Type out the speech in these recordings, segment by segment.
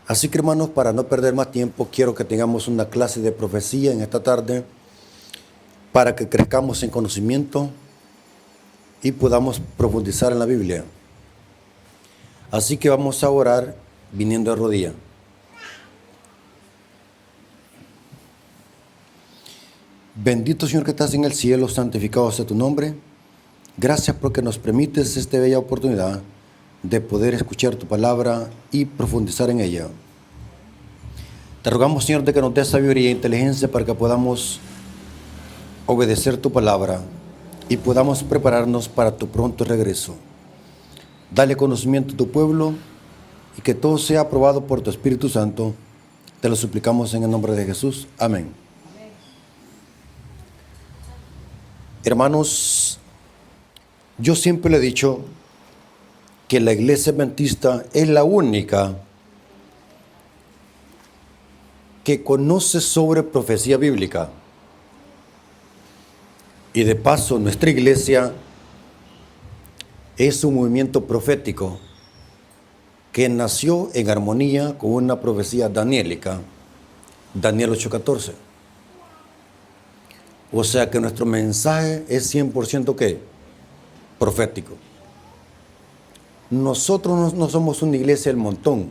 Así que, hermanos, para no perder más tiempo, quiero que tengamos una clase de profecía en esta tarde para que crezcamos en conocimiento y podamos profundizar en la Biblia. Así que vamos a orar viniendo de rodillas. Bendito Señor que estás en el cielo, santificado sea tu nombre. Gracias porque nos permites esta bella oportunidad de poder escuchar tu palabra y profundizar en ella. Te rogamos, Señor, de que nos des sabiduría e inteligencia para que podamos obedecer tu palabra y podamos prepararnos para tu pronto regreso. Dale conocimiento a tu pueblo y que todo sea aprobado por tu Espíritu Santo. Te lo suplicamos en el nombre de Jesús. Amén. Hermanos, yo siempre le he dicho que la Iglesia Adventista es la única que conoce sobre profecía bíblica. Y de paso, nuestra iglesia es un movimiento profético que nació en armonía con una profecía daniélica, Daniel 8:14. O sea que nuestro mensaje es 100% ¿qué? Profético. Nosotros no somos una iglesia del montón.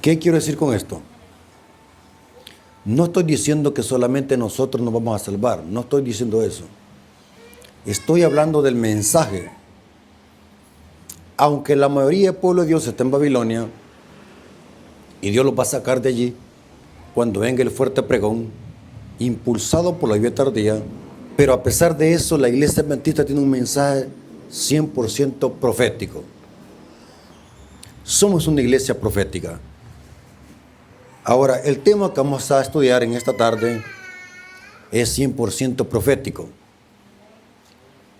¿Qué quiero decir con esto? No estoy diciendo que solamente nosotros nos vamos a salvar, no estoy diciendo eso. Estoy hablando del mensaje. Aunque la mayoría del pueblo de Dios está en Babilonia y Dios los va a sacar de allí cuando venga el fuerte pregón, impulsado por la lluvia tardía, pero a pesar de eso la iglesia adventista tiene un mensaje 100% profético. Somos una iglesia profética. Ahora, el tema que vamos a estudiar en esta tarde es 100% profético.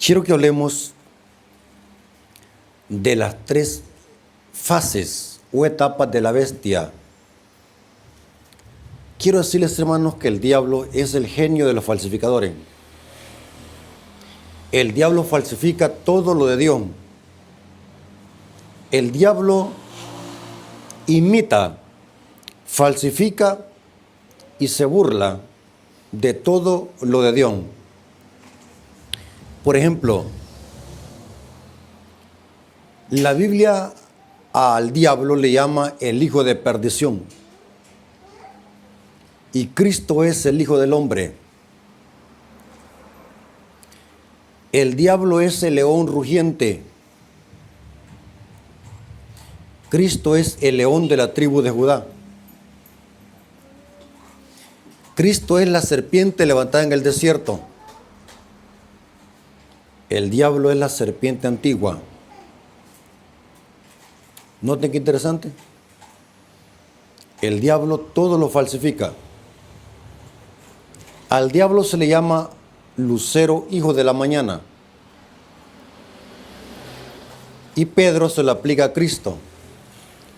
Quiero que hablemos de las 3 fases o etapas de la bestia. Quiero decirles, hermanos, que el diablo es el genio de los falsificadores. El diablo falsifica todo lo de Dios. El diablo imita, falsifica y se burla de todo lo de Dios. Por ejemplo, la Biblia al diablo le llama el hijo de perdición. Y Cristo es el Hijo del Hombre. El diablo es el león rugiente. Cristo es el león de la tribu de Judá. Cristo es la serpiente levantada en el desierto. El diablo es la serpiente antigua. Noten qué interesante. El diablo todo lo falsifica. Al diablo se le llama Lucero, hijo de la mañana. Y Pedro se lo aplica a Cristo.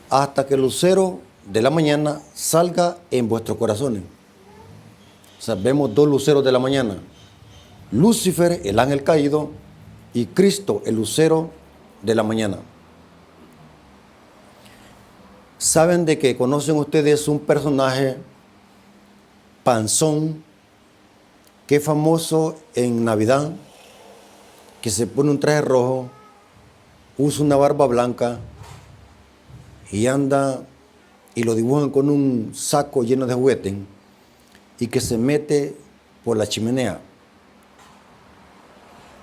Hasta que el lucero de la mañana salga en vuestros corazones. O sea, vemos 2 luceros de la mañana. Lucifer, el ángel caído, y Cristo, el lucero de la mañana. ¿Saben de que conocen ustedes un personaje panzón que es famoso en Navidad, que se pone un traje rojo, usa una barba blanca y anda y lo dibujan con un saco lleno de juguetes y que se mete por la chimenea?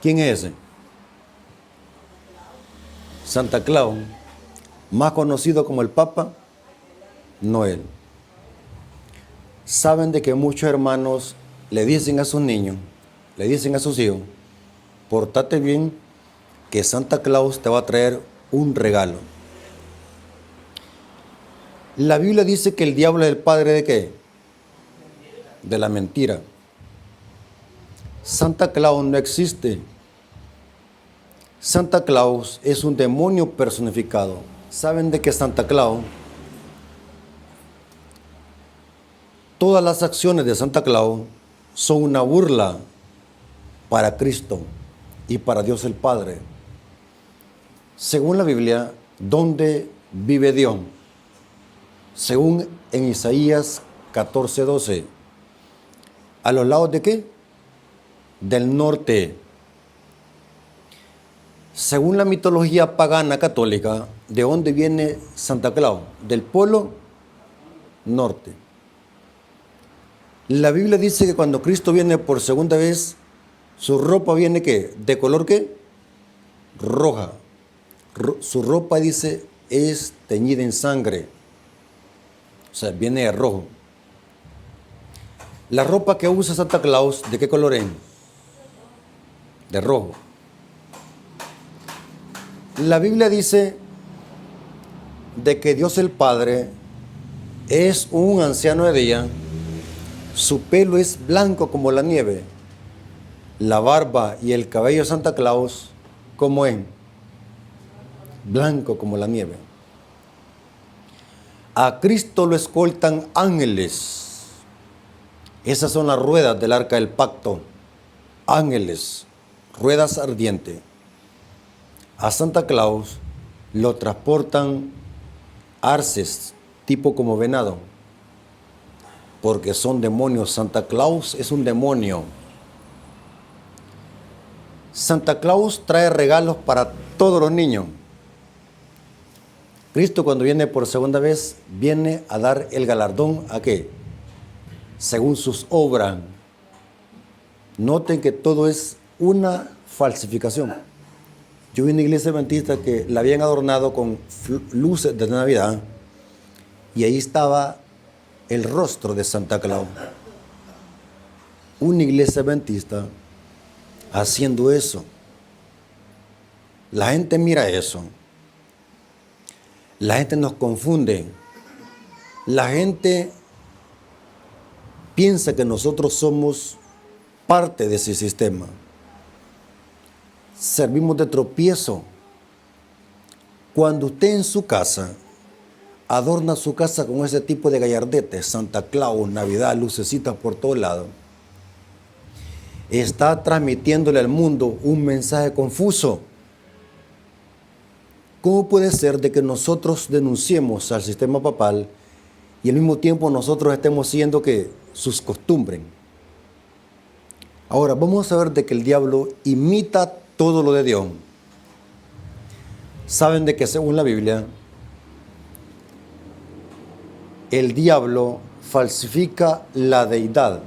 ¿Quién es ese? Santa Claus, más conocido como el Papa Noel. Saben de que muchos hermanos le dicen a sus niños, le dicen a sus hijos, pórtate bien, que Santa Claus te va a traer un regalo. La Biblia dice que el diablo es el padre ¿de qué? De la mentira. Santa Claus no existe. Santa Claus es un demonio personificado. ¿Saben de que Santa Claus, todas las acciones de Santa Claus son una burla para Cristo y para Dios el Padre? Según la Biblia, ¿dónde vive Dios? según en Isaías 14:12. ¿A los lados de qué? Del norte. Según la mitología pagana católica, ¿de dónde viene Santa Claus? Del polo norte. La Biblia dice que cuando Cristo viene por segunda vez, su ropa viene ¿qué? ¿De color qué? Roja. Su ropa, dice, es teñida en sangre. O sea, viene de rojo. La ropa que usa Santa Claus, ¿de qué color es? De rojo. La Biblia dice de que Dios el Padre es un anciano de día, su pelo es blanco como la nieve, la barba y el cabello de Santa Claus, ¿cómo es? Blanco como la nieve. A Cristo lo escoltan ángeles. Esas son las ruedas del arca del pacto. Ángeles, ruedas ardientes. A Santa Claus lo transportan arces, tipo como venado, porque son demonios. Santa Claus es un demonio. Santa Claus trae regalos para todos los niños. Cristo, cuando viene por segunda vez, viene a dar el galardón ¿a qué? Según sus obras. Noten que todo es una falsificación. Yo vi una iglesia adventista que la habían adornado con luces de Navidad y ahí estaba el rostro de Santa Claus. Una iglesia adventista haciendo eso. La gente mira eso. La gente nos confunde. La gente piensa que nosotros somos parte de ese sistema. Servimos de tropiezo. Cuando usted en su casa adorna su casa con ese tipo de gallardetes, Santa Claus, Navidad, lucecitas por todos lados, está transmitiéndole al mundo un mensaje confuso. ¿Cómo puede ser de que nosotros denunciemos al sistema papal y al mismo tiempo nosotros estemos siguiendo que sus costumbres? Ahora, vamos a ver de que el diablo imita todo lo de Dios. Saben de que según la Biblia, el diablo falsifica la deidad.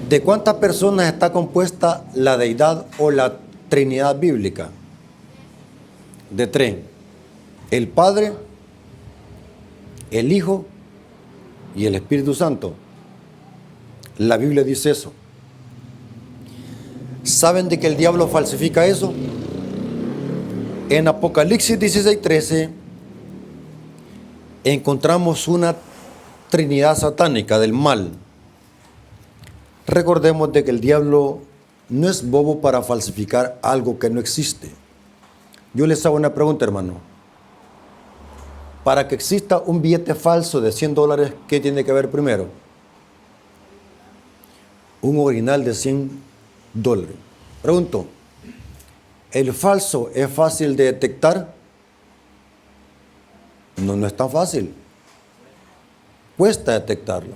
¿De cuántas personas está compuesta la deidad o la Trinidad bíblica? De 3. El Padre, el Hijo y el Espíritu Santo. La Biblia dice eso. ¿Saben de que el diablo falsifica eso? En Apocalipsis 16:13 encontramos una Trinidad satánica del mal. Recordemos de que el diablo no es bobo para falsificar algo que no existe. Yo les hago una pregunta, hermano. Para que exista un billete falso de $100, ¿qué tiene que haber primero? Un original de $100. Pregunto, ¿el falso es fácil de detectar? No, no es tan fácil. Cuesta detectarlo.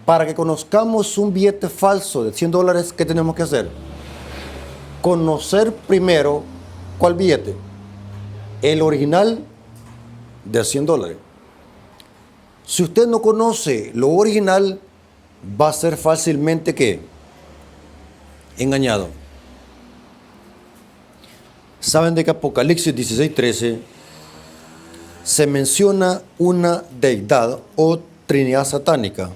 Para que conozcamos un billete falso de $100, ¿qué tenemos que hacer? Conocer primero, ¿cuál billete? El original de $100. Si usted no conoce lo original, va a ser fácilmente ¿qué? Engañado. ¿Saben de que Apocalipsis 16:13 se menciona una deidad o Trinidad satánica?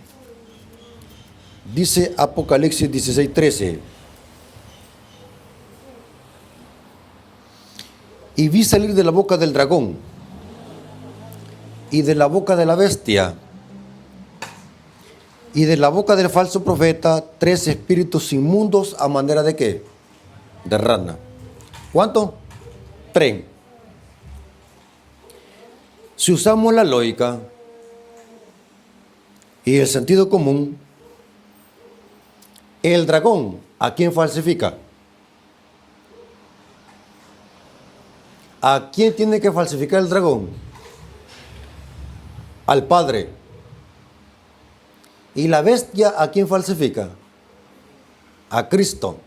Dice Apocalipsis 16:13: y vi salir de la boca del dragón y de la boca de la bestia y de la boca del falso profeta 3 espíritus inmundos a manera de ¿qué? De rana. ¿Cuánto? 3. Si usamos la lógica y el sentido común, el dragón, ¿a quién falsifica? ¿A quién tiene que falsificar el dragón? Al Padre. ¿Y la bestia a quién falsifica? A Cristo.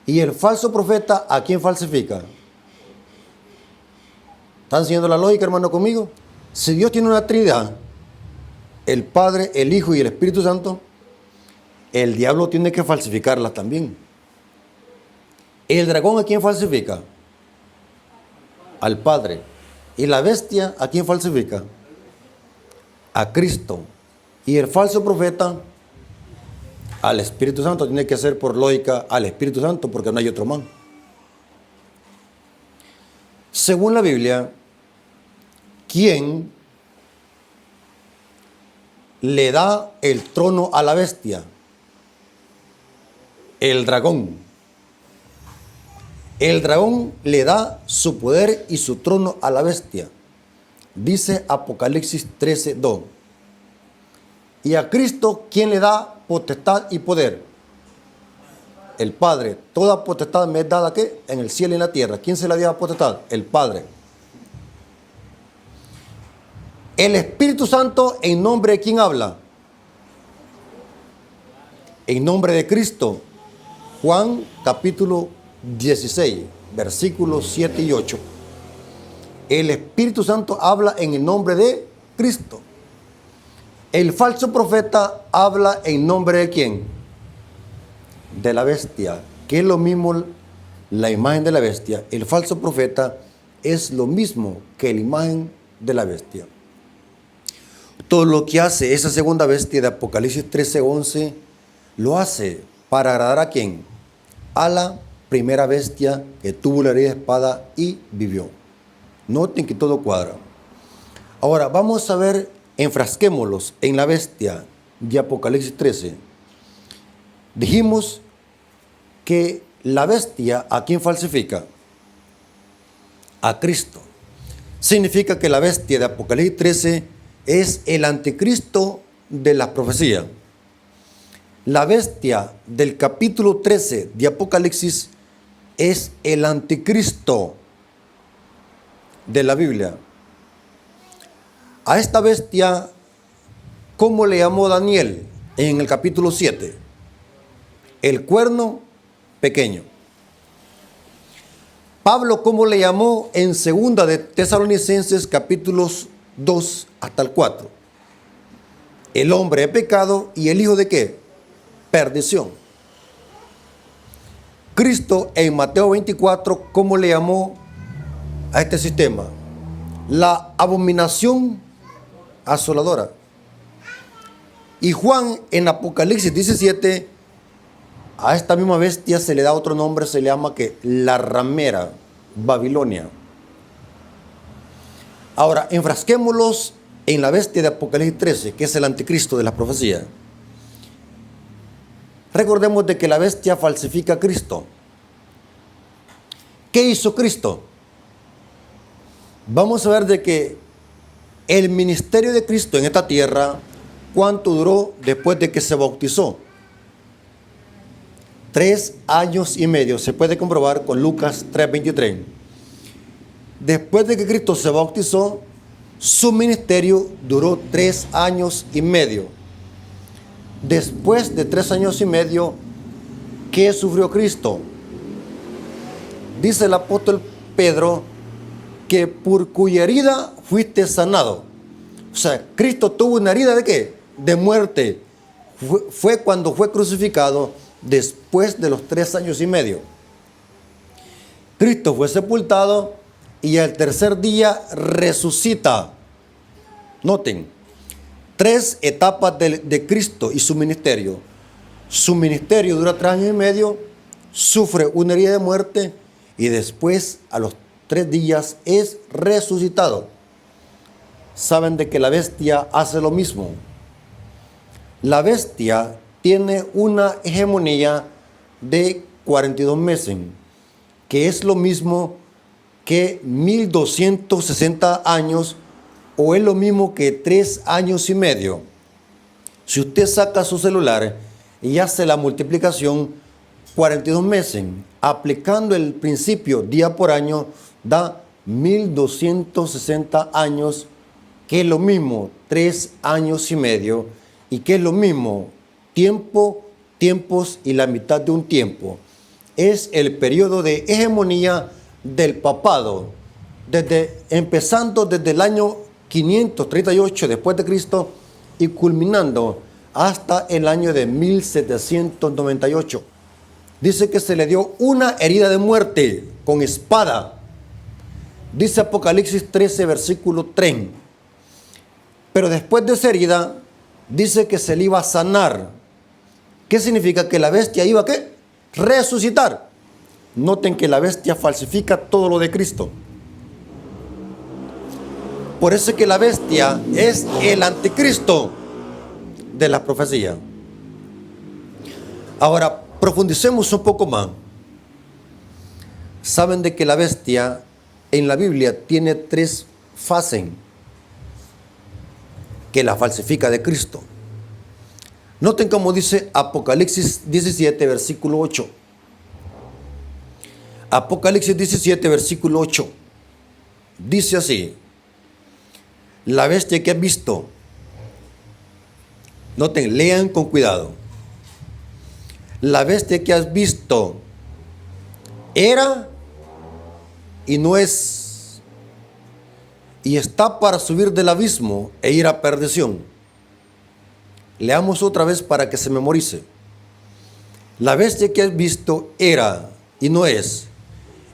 ¿Y el falso profeta a quién falsifica? ¿Están siguiendo la lógica, hermano, conmigo? Si Dios tiene una Trinidad, el Padre, el Hijo y el Espíritu Santo, el diablo tiene que falsificarlas también. ¿El dragón a quién falsifica? Al Padre. ¿Y la bestia a quién falsifica? A Cristo. ¿Y el falso profeta? Al Espíritu Santo. Tiene que ser por lógica al Espíritu Santo porque no hay otro más. Según la Biblia, ¿quién le da el trono a la bestia? El dragón. El dragón le da su poder y su trono a la bestia. Dice Apocalipsis 13:2. Y a Cristo, ¿quién le da potestad y poder? El Padre. Toda potestad me es dada, ¿qué? En el cielo y en la tierra. ¿Quién se la dio a potestad? El Padre. El Espíritu Santo, ¿en nombre de quién habla? En nombre de Cristo. Juan capítulo 16, versículos 7 y 8. El Espíritu Santo habla en el nombre de Cristo. El falso profeta habla en nombre de quién? De la bestia, que es lo mismo la imagen de la bestia. El falso profeta es lo mismo que la imagen de la bestia. Todo lo que hace esa segunda bestia de Apocalipsis 13:11 lo hace para agradar a quién? A la primera bestia que tuvo la herida de espada y vivió. Noten que todo cuadra. Ahora vamos a ver, enfrasquémoslos en la bestia de Apocalipsis 13. Dijimos que la bestia, ¿a quién falsifica? A Cristo. Significa que la bestia de Apocalipsis 13 es el anticristo de la profecía. La bestia del capítulo 13 de Apocalipsis es el anticristo de la Biblia. A esta bestia, ¿cómo le llamó Daniel en el capítulo 7? El cuerno pequeño. Pablo, ¿cómo le llamó en segunda de Tesalonicenses capítulos 2 hasta el 4? El hombre de pecado y el hijo de ¿qué? Perdición. Cristo en Mateo 24, ¿cómo le llamó a este sistema? La abominación asoladora. Y Juan en Apocalipsis 17, a esta misma bestia se le da otro nombre, se le llama que la ramera, Babilonia. Ahora, enfrasquémoslos en la bestia de Apocalipsis 13, que es el anticristo de la profecía. Recordemos de que la bestia falsifica a Cristo. ¿Qué hizo Cristo? Vamos a ver de que el ministerio de Cristo en esta tierra, ¿cuánto duró después de que se bautizó? 3 años y medio. Se puede comprobar con Lucas 3:23. Después de que Cristo se bautizó, su ministerio duró 3 años y medio. Después de 3 años y medio, ¿qué sufrió Cristo? Dice el apóstol Pedro que por cuya herida fuiste sanado. O sea, Cristo tuvo una herida ¿de qué? De muerte. Fue cuando fue crucificado después de los 3 años y medio. Cristo fue sepultado y al tercer día resucita. Noten, 3 etapas de Cristo y su ministerio. Su ministerio dura 3 años y medio, sufre una herida de muerte y después a los 3 días es resucitado. Saben de que la bestia hace lo mismo. La bestia tiene una hegemonía de 42 meses, que es lo mismo que 1260 años o es lo mismo que 3 años y medio. Si usted saca su celular y hace la multiplicación, 42 meses, aplicando el principio día por año, da 1260 años, que es lo mismo 3 años y medio, y que es lo mismo tiempo, tiempos y la mitad de un tiempo. Es el periodo de hegemonía del papado, empezando desde el año 538 después de Cristo y culminando hasta el año de 1798. Dice que se le dio una herida de muerte con espada. Dice Apocalipsis 13, versículo 3. Pero después de esa herida, dice que se le iba a sanar. ¿Qué significa? Que la bestia iba a ¿qué? Resucitar. Noten que la bestia falsifica todo lo de Cristo. Por eso es que la bestia es el anticristo de la profecía. Ahora, profundicemos un poco más. Saben de que la bestia en la Biblia tiene 3 fases que la falsifica de Cristo. Noten cómo dice Apocalipsis 17, versículo 8. Apocalipsis 17, versículo 8. Dice así: la bestia que has visto. Noten, lean con cuidado. La bestia que has visto era y no es, y está para subir del abismo e ir a perdición. Leamos otra vez para que se memorice. La bestia que has visto era y no es,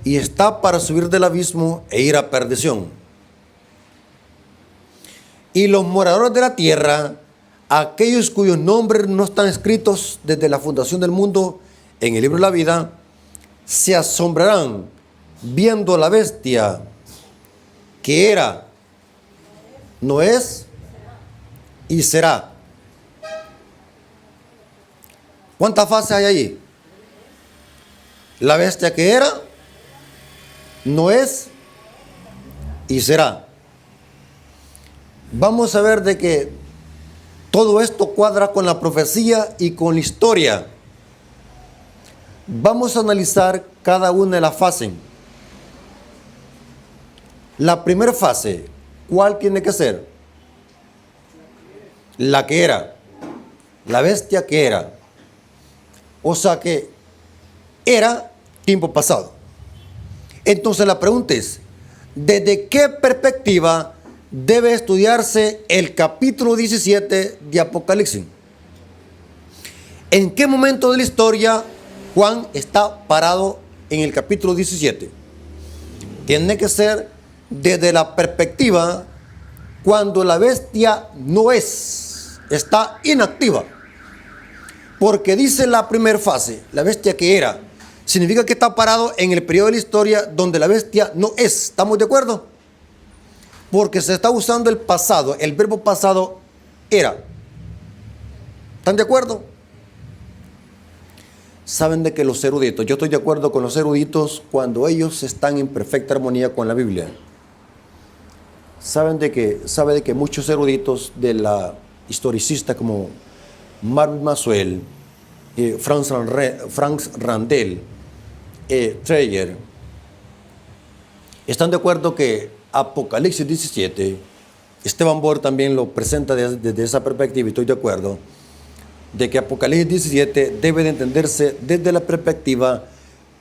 y está para subir del abismo e ir a perdición. Y los moradores de la tierra, aquellos cuyos nombres no están escritos desde la fundación del mundo en el libro de la vida, se asombrarán viendo la bestia que era, no es y será. ¿Cuántas fases hay allí? La bestia que era, no es y será. Vamos a ver de que todo esto cuadra con la profecía y con la historia. Vamos a analizar cada una de las fases. La primera fase, ¿cuál tiene que ser? La que era. La bestia que era. O sea que era tiempo pasado. Entonces la pregunta es, ¿desde qué perspectiva debe estudiarse el capítulo 17 de Apocalipsis? ¿En qué momento de la historia Juan está parado en el capítulo 17? Tiene que ser desde la perspectiva cuando la bestia no es, está inactiva. Porque dice la primera fase, la bestia que era, significa que está parado en el periodo de la historia donde la bestia no es. ¿Estamos de acuerdo? Porque se está usando el pasado, el verbo pasado era. ¿Están de acuerdo? Saben de que los eruditos, yo estoy de acuerdo con los eruditos cuando ellos están en perfecta armonía con la Biblia. Sabe de que muchos eruditos de la historicista como Marvin Masuel, Franz Randel, Treyer, están de acuerdo que Apocalipsis 17, Esteban Bohr también lo presenta desde esa perspectiva, y estoy de acuerdo, de que Apocalipsis 17 debe de entenderse desde la perspectiva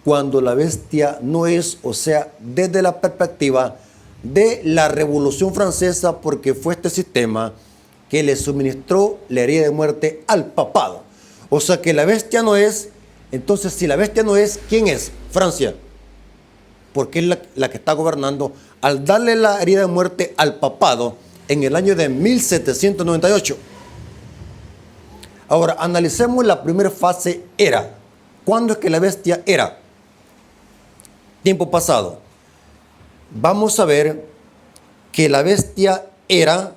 cuando la bestia no es, o sea, desde la perspectiva de la Revolución Francesa, porque fue este sistema que le suministró la herida de muerte al papado. O sea que la bestia no es, entonces si la bestia no es, ¿quién es? Francia. Porque es la que está gobernando al darle la herida de muerte al papado en el año de 1798. Ahora, analicemos la primera fase era. ¿Cuándo es que la bestia era? Tiempo pasado. Vamos a ver que la bestia era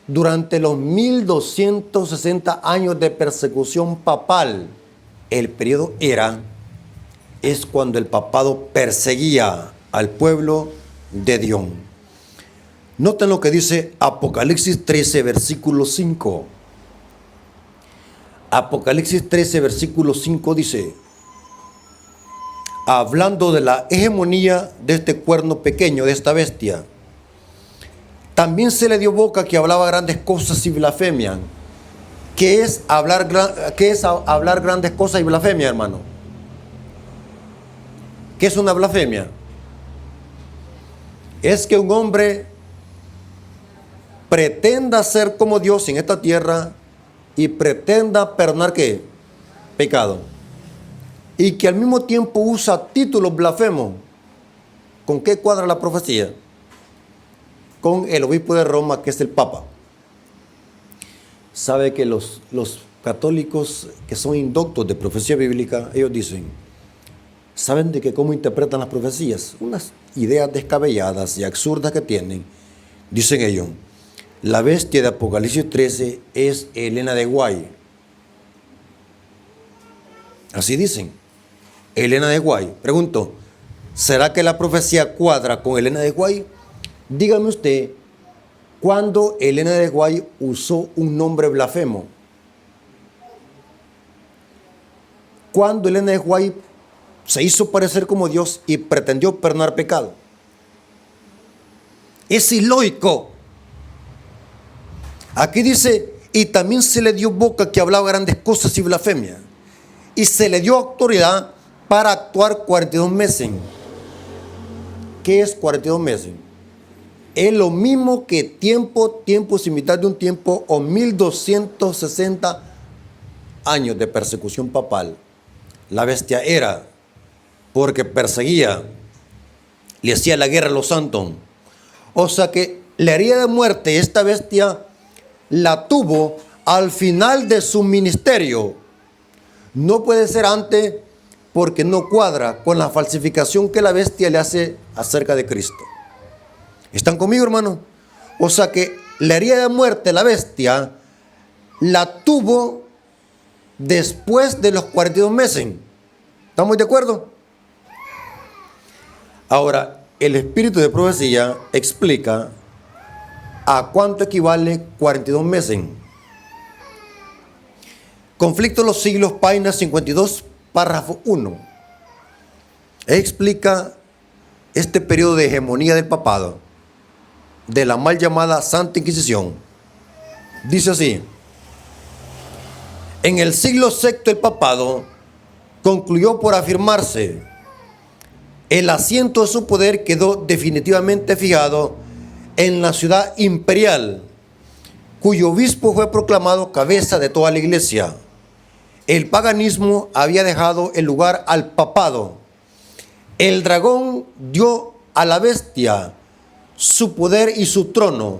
durante los 1260 años de persecución papal. El periodo era es cuando el papado perseguía al pueblo de Dios. Noten lo que dice Apocalipsis 13, versículo 5. Apocalipsis 13, versículo 5 dice: hablando de la hegemonía de este cuerno pequeño, de esta bestia. También se le dio boca que hablaba grandes cosas y blasfemia. ¿Qué es hablar grandes cosas y blasfemia, hermano? ¿Qué es una blasfemia? Es que un hombre pretenda ser como Dios en esta tierra y pretenda perdonar ¿qué? Pecado. Y que al mismo tiempo usa títulos blasfemos. ¿Con qué cuadra la profecía? Con el obispo de Roma, que es el Papa. Sabe que los católicos que son indoctos de profecía bíblica, ellos dicen, ¿saben de que cómo interpretan las profecías? Unas ideas descabelladas y absurdas que tienen. Dicen ellos, la bestia de Apocalipsis 13 es Helena de Guay. Así dicen, Helena de Guay. Pregunto, ¿será que la profecía cuadra con Helena de Guay? Dígame usted, ¿cuándo Helena de Guay usó un nombre blasfemo? ¿Cuándo Helena de Guay se hizo parecer como Dios y pretendió perdonar pecado? Es ilógico. Aquí dice, y también se le dio boca que hablaba grandes cosas y blasfemia. Y se le dio autoridad para actuar 42 meses. ¿Qué es 42 meses? Es lo mismo que tiempo sin mitad de un tiempo o 1260 años de persecución papal. La bestia era porque perseguía, le hacía la guerra a los santos. O sea que la herida de muerte, esta bestia la tuvo al final de su ministerio. No puede ser antes porque no cuadra con la falsificación que la bestia le hace acerca de Cristo. ¿Están conmigo, hermano? O sea que la herida de muerte, la bestia, la tuvo después de los 42 meses. ¿Estamos de acuerdo? Ahora, el espíritu de profecía explica a cuánto equivale 42 meses. Conflicto de los siglos, página 52, párrafo 1. Explica este periodo de hegemonía del papado, de la mal llamada Santa Inquisición. Dice así: en el siglo VI el papado concluyó por afirmarse. El asiento de su poder quedó definitivamente fijado en la ciudad imperial, cuyo obispo fue proclamado cabeza de toda la iglesia. El paganismo había dejado el lugar al papado. El dragón dio a la bestia su poder y su trono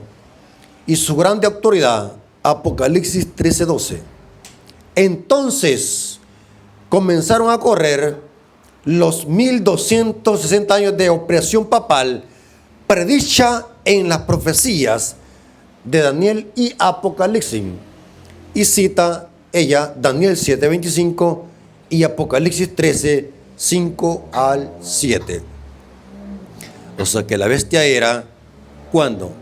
y su grande autoridad. Apocalipsis 13:12. Entonces comenzaron a correr los 1260 años de opresión papal predicha en las profecías de Daniel y Apocalipsis. Y cita ella Daniel 7:25 y Apocalipsis 13:5 al 7. O sea que la bestia era, ¿cuándo?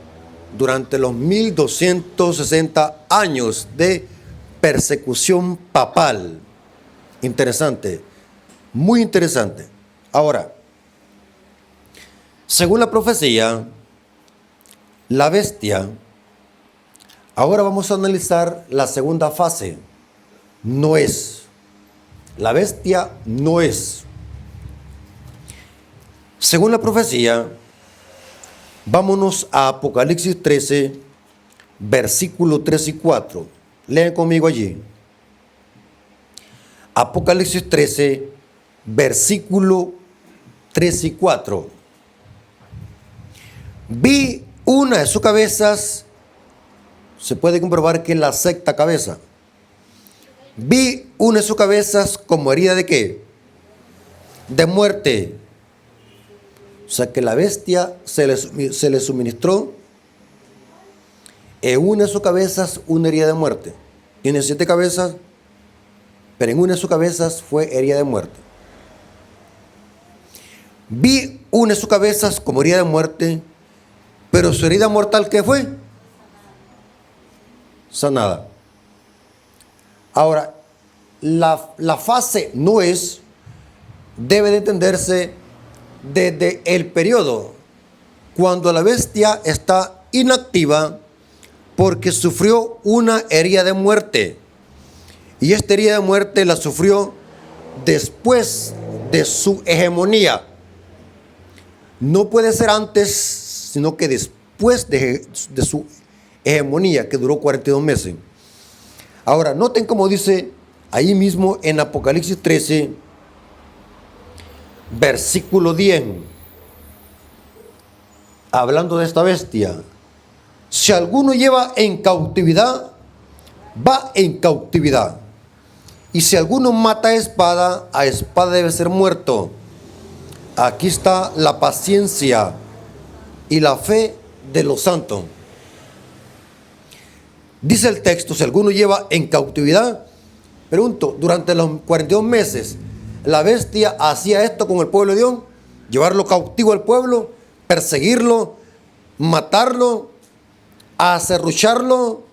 Durante los 1260 años de persecución papal. Interesante, muy interesante. Ahora, según la profecía, la bestia, ahora vamos a analizar la segunda fase. No es. La bestia no es. Según la profecía, vámonos a Apocalipsis 13, versículos 3 y 4. Lean conmigo allí. Apocalipsis 13, versículo 3 y 4. Vi una de sus cabezas, se puede comprobar que es la sexta cabeza. Vi una de sus cabezas como herida de ¿qué? De muerte. O sea que la bestia se le suministró en una de sus cabezas una herida de muerte. Tiene 7 cabezas, pero en una de sus cabezas fue herida de muerte. Vi una de sus cabezas como herida de muerte, pero su herida mortal, ¿qué fue? Sanada. Ahora, la fase no es debe de entenderse desde el periodo cuando la bestia está inactiva porque sufrió una herida de muerte. Y esta herida de muerte la sufrió después de su hegemonía. No puede ser antes, sino que después de su hegemonía, que duró 42 meses. Ahora, noten cómo dice ahí mismo en Apocalipsis 13, versículo 10, hablando de esta bestia: si alguno lleva en cautividad, va en cautividad. Y si alguno mata a espada debe ser muerto. Aquí está la paciencia y la fe de los santos. Dice el texto, si alguno lleva en cautividad. Pregunto, durante los 42 meses, la bestia hacía esto con el pueblo de Dios: llevarlo cautivo al pueblo, perseguirlo, matarlo, aserrucharlo.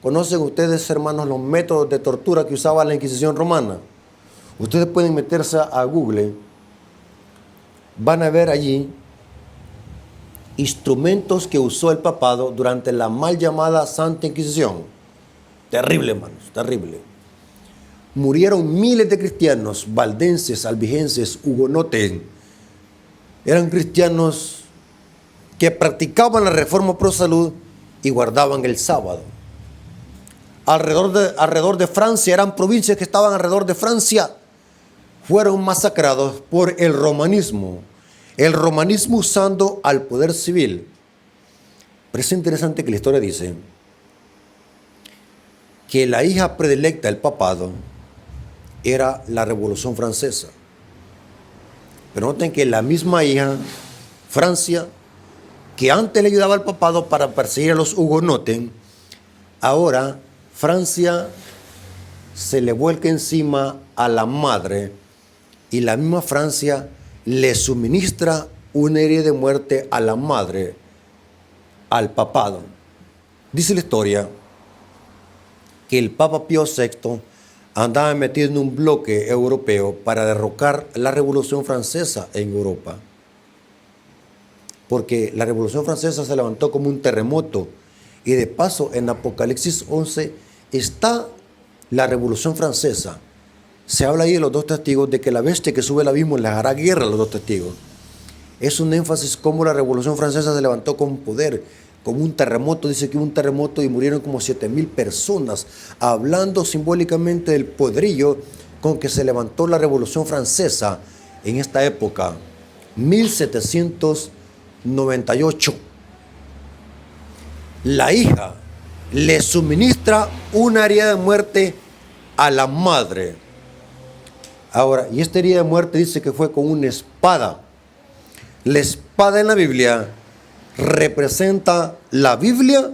¿Conocen ustedes, hermanos, los métodos de tortura que usaba la Inquisición romana? Ustedes pueden meterse a Google, van a ver allí instrumentos que usó el papado durante la mal llamada Santa Inquisición. Terrible, hermanos, terrible. Murieron miles de cristianos, valdenses, albigenses, hugonotes. Eran cristianos que practicaban la reforma pro salud y guardaban el sábado. Alrededor de Francia, eran provincias que estaban alrededor de Francia, fueron masacrados por el romanismo usando al poder civil. Pero es interesante que la historia dice que la hija predilecta del papado era la Revolución Francesa. Pero noten que la misma hija, Francia, que antes le ayudaba al papado para perseguir a los hugonotes, ahora Francia se le vuelca encima a la madre y la misma Francia le suministra una herida de muerte a la madre, al papado. Dice la historia que el Papa Pío VI andaba metido en un bloque europeo para derrocar la Revolución Francesa en Europa. Porque la Revolución Francesa se levantó como un terremoto. Y de paso, en Apocalipsis 11 está la Revolución Francesa. Se habla ahí de los dos testigos, de que la bestia que sube al abismo le hará guerra a los dos testigos. Es un énfasis cómo la Revolución Francesa se levantó con poder, como un terremoto. Dice que hubo un terremoto y murieron como 7,000 personas, hablando simbólicamente del poderío con que se levantó la Revolución Francesa en esta época, 1798. La hija le suministra una herida de muerte a la madre. Ahora, y esta herida de muerte dice que fue con una espada. La espada en la Biblia representa la Biblia,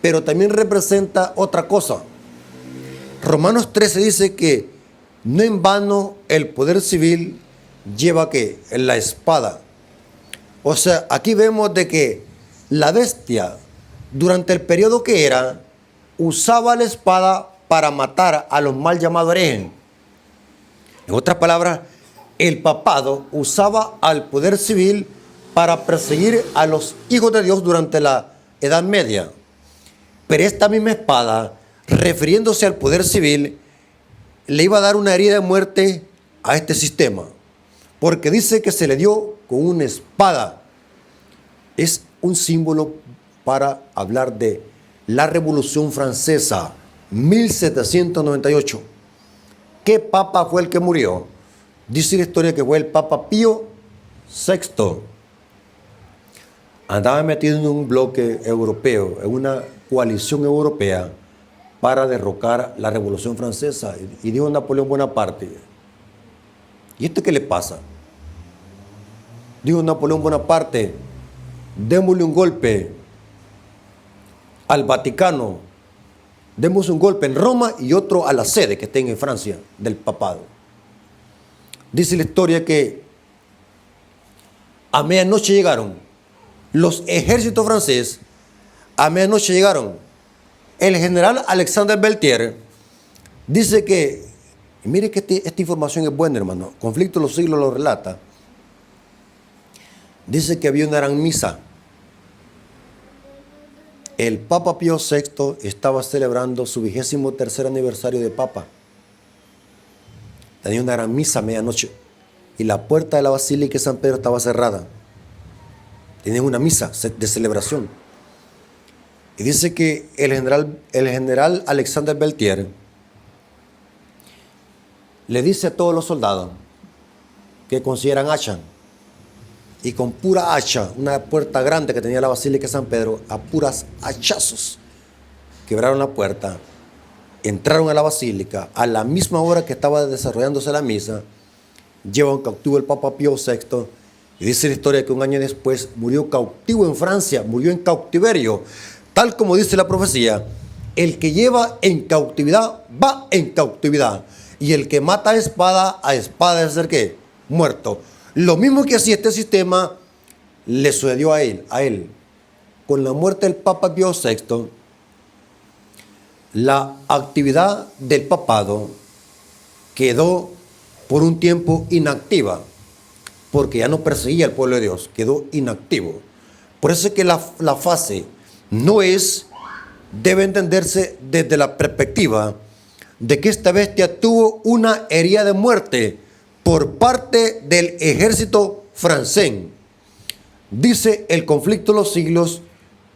pero también representa otra cosa. Romanos 13 dice que no en vano el poder civil lleva ¿qué? La espada. O sea, aquí vemos de que la bestia, durante el periodo que era, usaba la espada para matar a los mal llamados herejes. En otras palabras, el papado usaba al poder civil para perseguir a los hijos de Dios durante la Edad Media. Pero esta misma espada, refiriéndose al poder civil, le iba a dar una herida de muerte a este sistema, porque dice que se le dio con una espada. Es un símbolo para hablar de la Revolución Francesa, 1798. ¿Qué papa fue el que murió? Dice la historia que fue el Papa Pío VI. Andaba metido en un bloque europeo, en una coalición europea para derrocar la Revolución Francesa. Y dijo Napoleón Bonaparte: ¿y esto qué le pasa? Dijo Napoleón Bonaparte: démosle un golpe al Vaticano, demos un golpe en Roma y otro a la sede que está en Francia del papado. Dice la historia que a medianoche llegaron los ejércitos franceses, a medianoche llegaron. El general Alexandre Beltier dice que Y mire que esta información es buena, hermano. Conflicto de los Siglos lo relata. Dice que había una gran misa. El Papa Pío VI estaba celebrando su 23º aniversario de Papa. Tenía una gran misa a medianoche. Y la puerta de la Basílica de San Pedro estaba cerrada. Tenían una misa de celebración. Y dice que el general Alexander Beltier le dice a todos los soldados que consideran hacha, y con pura hacha, una puerta grande que tenía la Basílica de San Pedro, a puras hachazos, quebraron la puerta, entraron a la Basílica, a la misma hora que estaba desarrollándose la misa, llevan cautivo el Papa Pío VI, y dice la historia que un año después murió cautivo en Francia, murió en cautiverio, tal como dice la profecía, el que lleva en cautividad, va en cautividad, y el que mata a espada es el que muerto. Lo mismo que hacía este sistema le sucedió a él. Con la muerte del Papa Pío VI, la actividad del papado quedó por un tiempo inactiva, porque ya no perseguía al pueblo de Dios, quedó inactivo. Por eso es que la fase no debe entenderse desde la perspectiva de que esta bestia tuvo una herida de muerte por parte del ejército francés. Dice el Conflicto de los Siglos,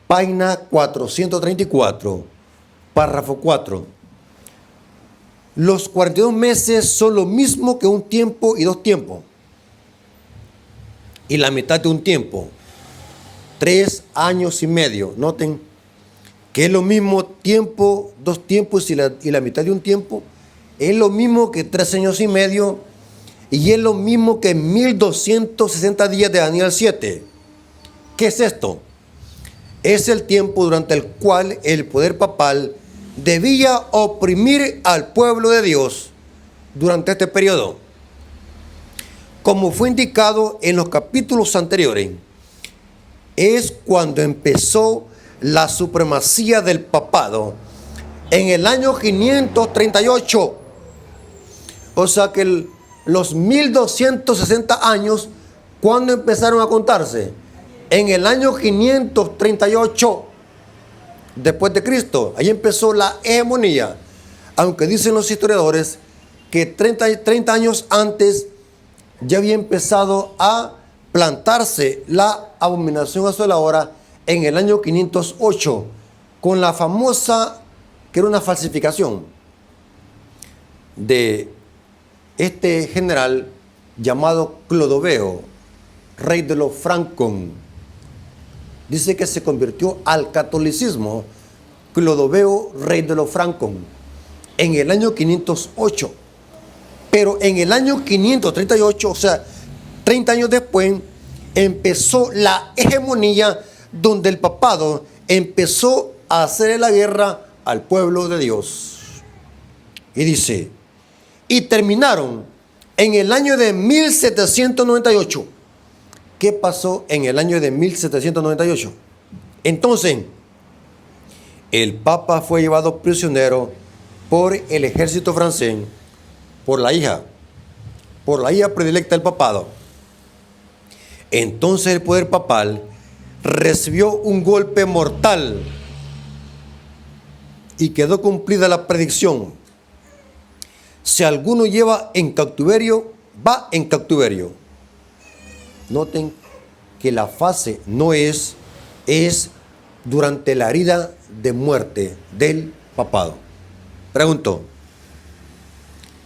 página 434, párrafo 4. Los 42 meses son lo mismo que un tiempo y 2 tiempos. Y la mitad de un tiempo, 3 años y medio. Noten que es lo mismo tiempo, 2 tiempos y la mitad de un tiempo. Es lo mismo que 3 años y medio. Y es lo mismo que 1260 días de Daniel 7. ¿Qué es esto? Es el tiempo durante el cual el poder papal debía oprimir al pueblo de Dios durante este periodo. Como fue indicado en los capítulos anteriores, es cuando empezó la supremacía del papado en el año 538. O sea que los 1260 años, ¿cuándo empezaron a contarse? En el año 538 después de Cristo. Ahí empezó la hegemonía. Aunque dicen los historiadores que 30 años antes ya había empezado a plantarse la abominación asoladora en el año 508, con la famosa, que era una falsificación de este general llamado Clodoveo, rey de los francos. Dice que se convirtió al catolicismo, Clodoveo, rey de los francos, en el año 508. Pero en el año 538, o sea, 30 años después, empezó la hegemonía donde el papado empezó a hacer la guerra al pueblo de Dios. Y dice, y terminaron en el año de 1798. ¿Qué pasó en el año de 1798? Entonces, el Papa fue llevado prisionero por el ejército francés, por la hija predilecta del papado. Entonces el poder papal recibió un golpe mortal y quedó cumplida la predicción. Si alguno lleva en cautiverio, va en cautiverio. Noten que la fase no es durante la herida de muerte del papado. Pregunto,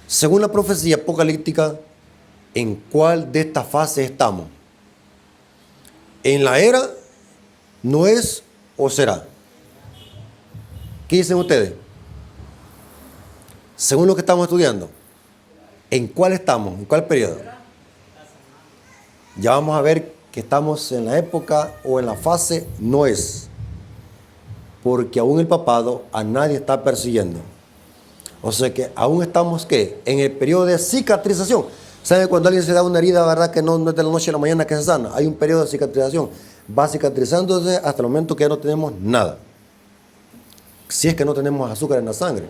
según la profecía apocalíptica, ¿en cuál de estas fases estamos? ¿En la era no es o será? ¿Qué dicen ustedes? Según lo que estamos estudiando, ¿en cuál estamos? ¿En cuál periodo? Ya vamos a ver que estamos en la época o en la fase no es. Porque aún el papado a nadie está persiguiendo. O sea que aún estamos, ¿qué? En el periodo de cicatrización. ¿Sabe cuando alguien se da una herida, verdad que no es de la noche a la mañana que se sana? Hay un periodo de cicatrización. Va cicatrizándose hasta el momento que ya no tenemos nada. Si es que no tenemos azúcar en la sangre.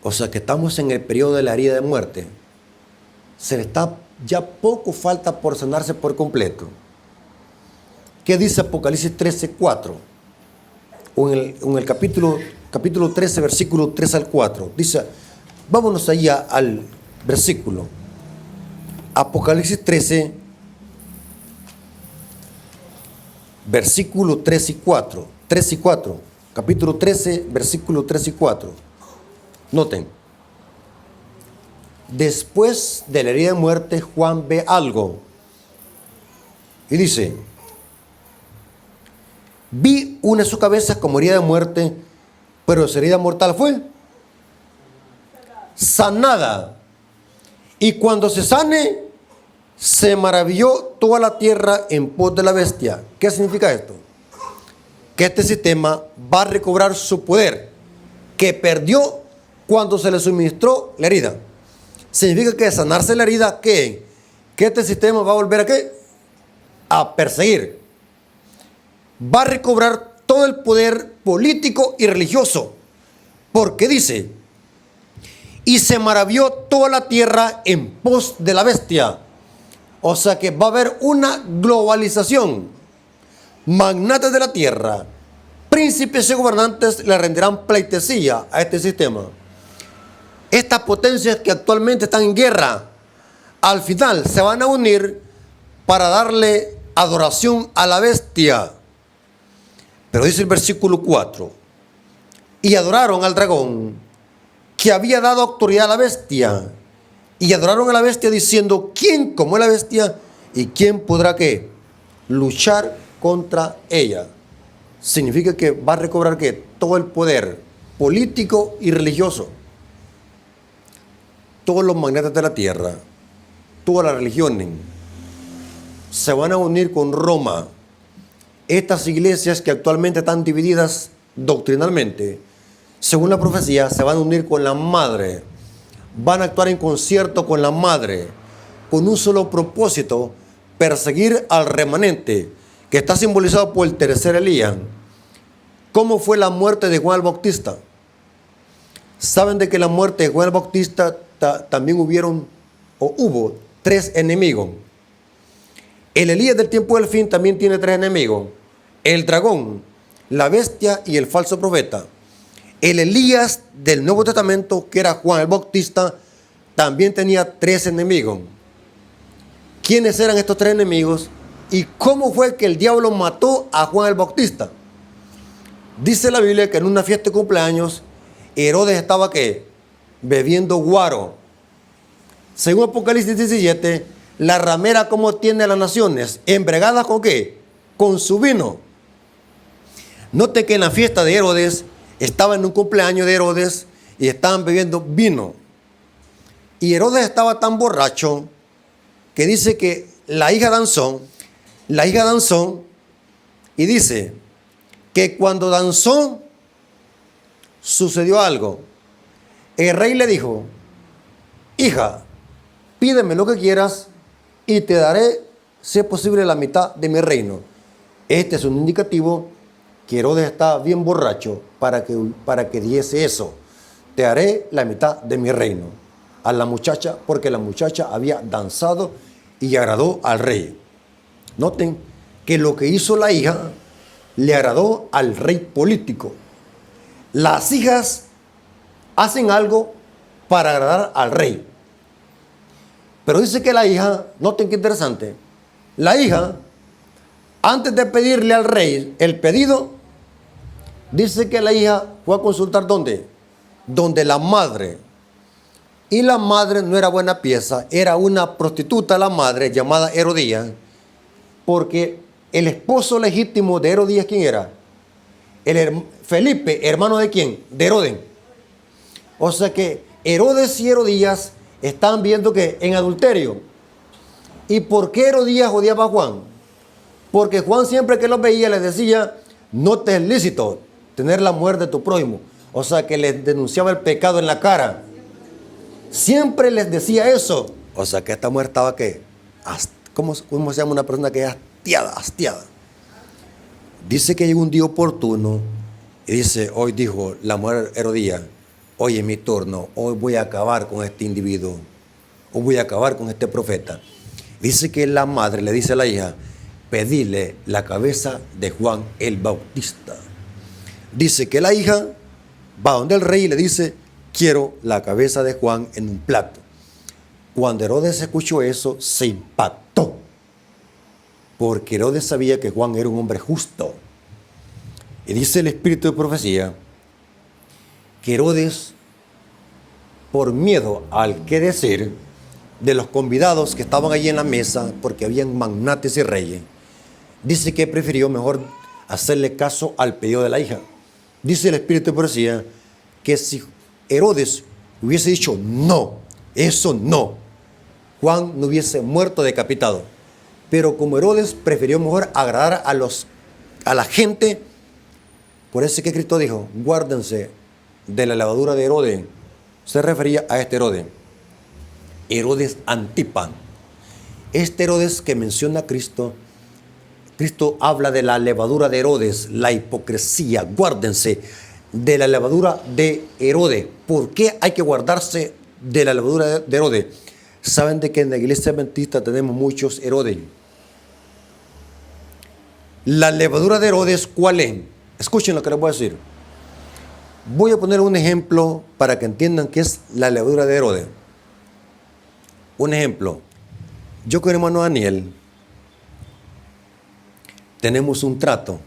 O sea que estamos en el periodo de la herida de muerte. Se le está, ya poco falta por sanarse por completo. ¿Qué dice Apocalipsis 13:4? O en el capítulo 13, versículo 3 al 4. Dice, vámonos allá al versículo. Apocalipsis 13, versículo 3 y 4. 3 y 4. Capítulo 13, versículo 3 y 4. Noten. Después de la herida de muerte, Juan ve algo. Y dice, vi una de sus cabezas como herida de muerte, pero su herida mortal fue sanada. Y cuando se sane, se maravilló toda la tierra en pos de la bestia. ¿Qué significa esto? Que este sistema va a recobrar su poder, que perdió cuando se le suministró la herida. Significa que sanarse la herida, ¿qué? Que este sistema va a volver a ¿qué? A perseguir. Va a recobrar todo el poder político y religioso. Porque dice, y se maravilló toda la tierra en pos de la bestia. O sea que va a haber una globalización. Magnates de la tierra, príncipes y gobernantes le rendirán pleitesía a este sistema. Estas potencias que actualmente están en guerra, al final se van a unir para darle adoración a la bestia. Pero dice el versículo 4, y adoraron al dragón que había dado autoridad a la bestia. Y adoraron a la bestia diciendo, ¿quién como es la bestia? ¿Y quién podrá qué? Luchar contra ella. Significa que va a recobrar ¿qué? Todo el poder político y religioso. Todos los magnates de la tierra, todas las religiones, se van a unir con Roma. Estas iglesias que actualmente están divididas doctrinalmente, según la profecía, se van a unir con la madre. Van a actuar en concierto con la madre, con un solo propósito: perseguir al remanente, que está simbolizado por el tercer Elías. ¿Cómo fue la muerte de Juan el Bautista? ¿Saben de que la muerte de Juan el Bautista también hubo 3 enemigos? El Elías del tiempo del fin también tiene 3 enemigos: el dragón, la bestia y el falso profeta. El Elías del Nuevo Testamento, que era Juan el Bautista, también tenía 3 enemigos. ¿Quiénes eran estos 3 enemigos? ¿Y cómo fue que el diablo mató a Juan el Bautista? Dice la Biblia que en una fiesta de cumpleaños, Herodes estaba ¿qué? Bebiendo guaro. Según Apocalipsis 17, la ramera como tiene a las naciones, embregadas ¿con qué? Con su vino. Note que en la fiesta de Herodes, estaba en un cumpleaños de Herodes y estaban bebiendo vino. Y Herodes estaba tan borracho que dice que la hija danzó y dice que cuando danzó sucedió algo. El rey le dijo, hija, pídeme lo que quieras y te daré, si es posible, la mitad de mi reino. Este es un indicativo que Herodes estaba bien borracho para que diese eso. Te haré la mitad de mi reino. A la muchacha, porque la muchacha había danzado y agradó al rey. Noten que lo que hizo la hija le agradó al rey político. Las hijas hacen algo para agradar al rey. Pero dice que la hija, noten qué interesante, la hija, antes de pedirle al rey el pedido, dice que la hija fue a consultar ¿dónde? Donde la madre. Y la madre no era buena pieza, era una prostituta la madre llamada Herodías, porque el esposo legítimo de Herodías, ¿quién era? Felipe, hermano de quién? De Herodes. O sea que Herodes y Herodías estaban viendo que en adulterio. ¿Y por qué Herodías odiaba a Juan? Porque Juan siempre que los veía les decía, no te es lícito tener la mujer de tu prójimo. O sea que les denunciaba el pecado en la cara. Siempre les decía eso. O sea que esta mujer estaba ¿qué? ¿Cómo se llama una persona que es hastiada? Dice que llegó un día oportuno y dice, hoy dijo la mujer Herodías, hoy es mi turno, hoy voy a acabar con este individuo, o voy a acabar con este profeta. Dice que la madre le dice a la hija, pedile la cabeza de Juan el Bautista. Dice que la hija va donde el rey y le dice, quiero la cabeza de Juan en un plato. Cuando Herodes escuchó eso, se impactó, porque Herodes sabía que Juan era un hombre justo. Y dice el espíritu de profecía que Herodes, por miedo al qué decir de los convidados que estaban allí en la mesa, porque habían magnates y reyes, dice que prefirió mejor hacerle caso al pedido de la hija. Dice el espíritu de profecía que si Herodes hubiese dicho no, eso no, Juan no hubiese muerto decapitado. Pero como Herodes prefirió mejor agradar a la gente, por eso es que Cristo dijo, guárdense de la levadura de Herodes. Se refería a este Herodes, Herodes Antipas. Este Herodes que menciona Cristo, Cristo habla de la levadura de Herodes, la hipocresía. Guárdense de la levadura de Herodes. ¿Por qué hay que guardarse de la levadura de Herodes? Saben de que en la iglesia adventista tenemos muchos Herodes. La levadura de Herodes, ¿cuál es? Escuchen lo que les voy a decir. Voy a poner un ejemplo para que entiendan qué es la levadura de Herodes. Un ejemplo. Yo con el hermano Daniel tenemos un trato.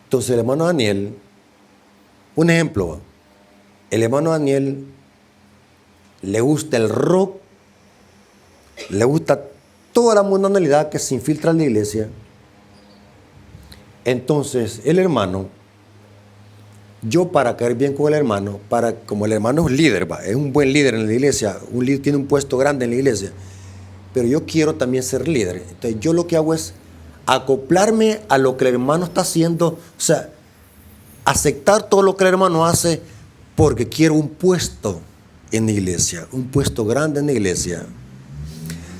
Entonces el hermano Daniel, un ejemplo, el hermano Daniel le gusta el rock, le gusta toda la mundanalidad que se infiltra en la iglesia. Entonces el hermano, yo para caer bien con el hermano, como el hermano es líder, es un buen líder en la iglesia, un líder tiene un puesto grande en la iglesia, pero yo quiero también ser líder. Entonces yo lo que hago es acoplarme a lo que el hermano está haciendo, o sea, aceptar todo lo que el hermano hace porque quiero un puesto en la iglesia, un puesto grande en la iglesia.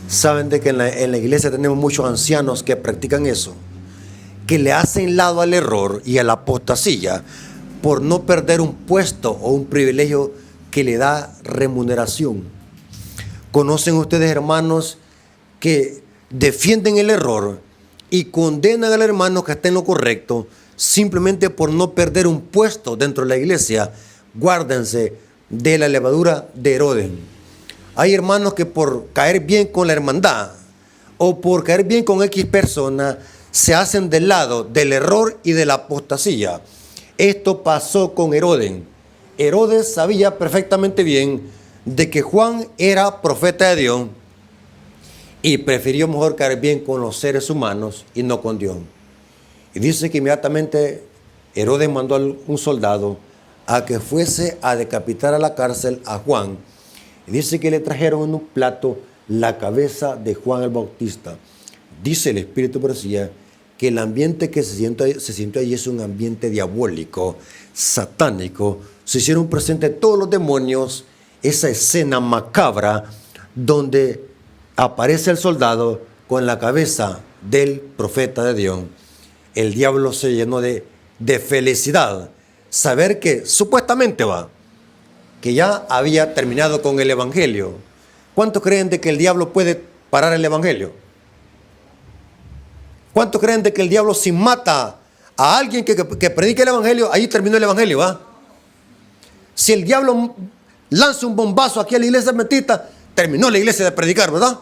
Saben de que en la iglesia tenemos muchos ancianos que practican eso, que le hacen lado al error y a la apostasía por no perder un puesto o un privilegio que le da remuneración. ¿Conocen ustedes hermanos que defienden el error y condenan al hermano que está en lo correcto simplemente por no perder un puesto dentro de la iglesia? Guárdense de la levadura de Herodes. Hay hermanos que por caer bien con la hermandad o por caer bien con X persona se hacen del lado del error y de la apostasía. Esto pasó con Herodes. Herodes sabía perfectamente bien de que Juan era profeta de Dios y prefirió mejor caer bien con los seres humanos y no con Dios. Y dice que inmediatamente Herodes mandó a un soldado a que fuese a decapitar a la cárcel a Juan. Y dice que le trajeron en un plato la cabeza de Juan el Bautista. Dice el espíritu de profecía que el ambiente que se sintió allí es un ambiente diabólico, satánico. Se hicieron presentes todos los demonios, esa escena macabra donde aparece el soldado con la cabeza del profeta de Dios. El diablo se llenó de felicidad, saber que supuestamente que ya había terminado con el evangelio. ¿Cuántos creen de que el diablo puede parar el evangelio? ¿Cuántos creen de que el diablo si mata a alguien que predique el evangelio, ahí terminó el evangelio, Si el diablo lanza un bombazo aquí a la iglesia adventista, terminó la iglesia de predicar, ¿verdad?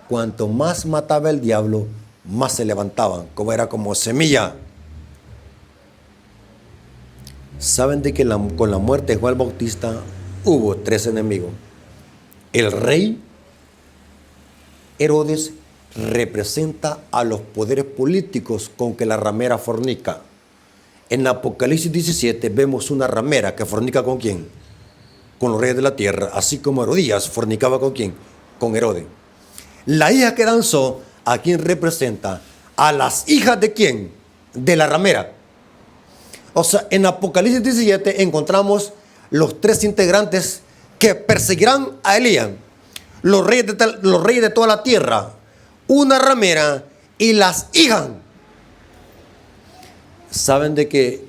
Cuanto más mataba el diablo, más se levantaban, era como semilla. Saben de que con la muerte de Juan el Bautista hubo 3 enemigos. El rey Herodes representa a los poderes políticos con que la ramera fornica. En Apocalipsis 17 vemos una ramera que fornica ¿con quién? Con los reyes de la tierra, así como Herodías fornicaba ¿con quién? Con Herodes. La hija que danzó, ¿a quién representa? A las hijas ¿de quién? De la ramera. O sea, en Apocalipsis 17 encontramos los 3 integrantes que perseguirán a Elías. Los reyes de toda la tierra, una ramera y las hijas. Saben de que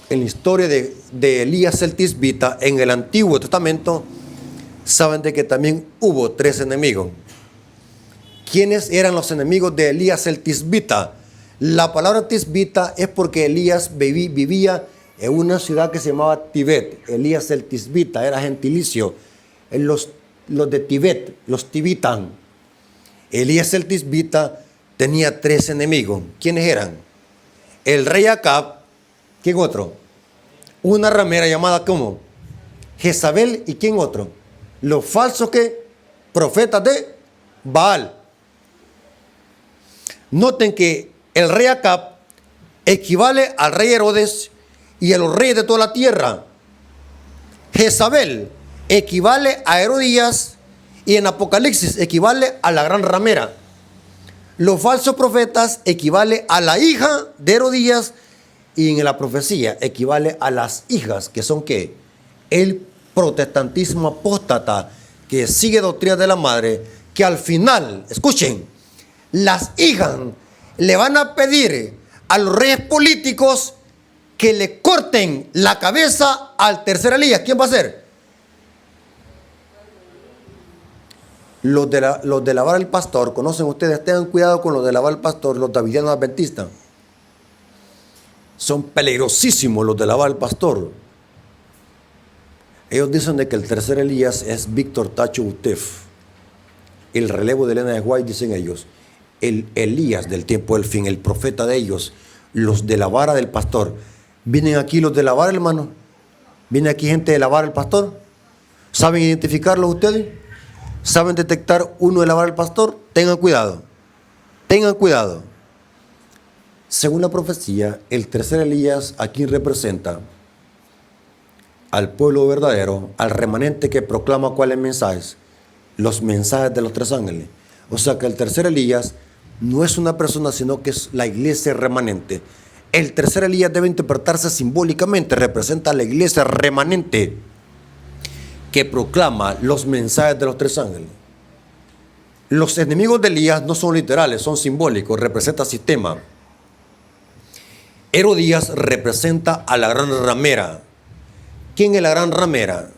en la historia de Elías el Tisbita, en el Antiguo Testamento, saben de que también hubo 3 enemigos. ¿Quiénes eran los enemigos de Elías el Tisbita? La palabra Tisbita es porque Elías vivía en una ciudad que se llamaba Tibet. Elías el Tisbita era gentilicio. Los de Tibet, los tibitan. Elías el Tisbita tenía 3 enemigos. ¿Quiénes eran? El rey Acab. ¿Quién otro? Una ramera llamada ¿cómo? Jezabel. ¿Y quién otro? Los falsos profetas de Baal. Noten que el rey Acab equivale al rey Herodes y a los reyes de toda la tierra. Jezabel equivale a Herodías y en Apocalipsis equivale a la gran ramera. Los falsos profetas equivale a la hija de Herodías y en la profecía equivale a las hijas, que son ¿qué? El protestantismo apóstata que sigue doctrina de la madre, que al final, escuchen, las hijas le van a pedir a los reyes políticos que le corten la cabeza al tercer Elías. ¿Quién va a ser? Los de la vara del pastor. ¿Conocen ustedes? Tengan cuidado con los de la vara del pastor, los davidianos adventistas. Son peligrosísimos los de la vara del pastor. Ellos dicen de que el tercer Elías es Víctor Tacho Utef. El relevo de Elena de White, dicen ellos. El Elías del tiempo del fin, el profeta de ellos. Los de la vara del pastor. ¿Vienen aquí los de la vara, hermano? ¿Viene aquí gente de la vara del pastor? ¿Saben identificarlos ustedes? ¿Saben detectar uno de la vara del pastor? Tengan cuidado. Tengan cuidado. Según la profecía, el tercer Elías, ¿a quién representa? Al pueblo verdadero, al remanente que proclama cuáles mensajes. Los mensajes de los 3 ángeles. O sea que el tercer Elías no es una persona, sino que es la iglesia remanente. El tercer Elías debe interpretarse simbólicamente, representa a la iglesia remanente que proclama los mensajes de los 3 ángeles. Los enemigos de Elías no son literales, son simbólicos, representa sistema. Herodías representa a la gran ramera. ¿Quién es la gran ramera?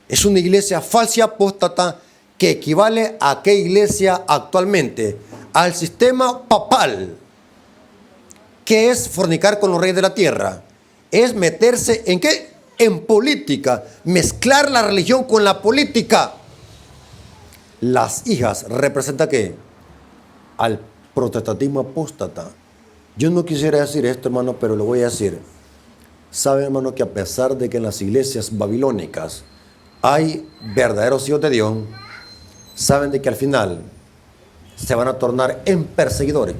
Es una iglesia falsa y apóstata que equivale a qué iglesia actualmente, al sistema papal. ¿Qué es fornicar con los reyes de la tierra? Es meterse en qué? En política, mezclar la religión con la política. Las hijas representan qué? Al protestantismo apóstata. Yo no quisiera decir esto, hermano, pero lo voy a decir. Saben, hermano, que a pesar de que en las iglesias babilónicas hay verdaderos hijos de Dios, saben de que al final se van a tornar en perseguidores.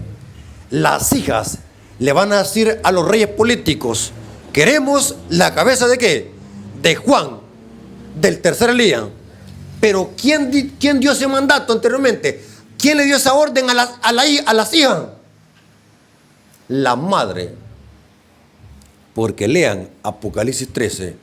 Las hijas le van a decir a los reyes políticos: queremos la cabeza de qué? De Juan, del tercer Elías. Pero ¿quién dio ese mandato anteriormente? ¿Quién le dio esa orden a las hijas? La madre. Porque lean Apocalipsis 13.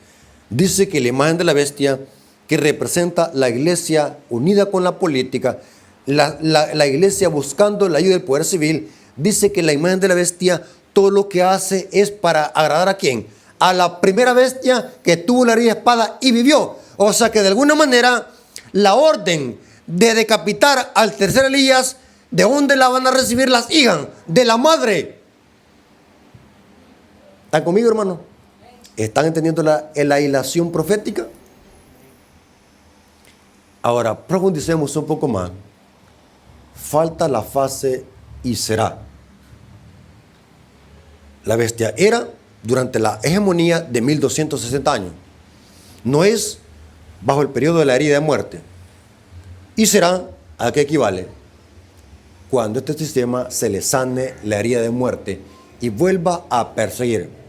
Dice que la imagen de la bestia, que representa la iglesia unida con la política, la iglesia buscando la ayuda del poder civil, dice que la imagen de la bestia todo lo que hace es para agradar ¿a quién? A la primera bestia que tuvo la herida de espada y vivió. O sea que de alguna manera la orden de decapitar al tercer Elías, ¿de dónde la van a recibir las hijas? De la madre. ¿Están conmigo, hermano? ¿Están entendiendo la hilación profética? Ahora, profundicemos un poco más. Falta la fase y será. La bestia era durante la hegemonía de 1260 años. No es bajo el periodo de la herida de muerte. Y será, ¿a qué equivale? Cuando este sistema se le sane la herida de muerte y vuelva a perseguir.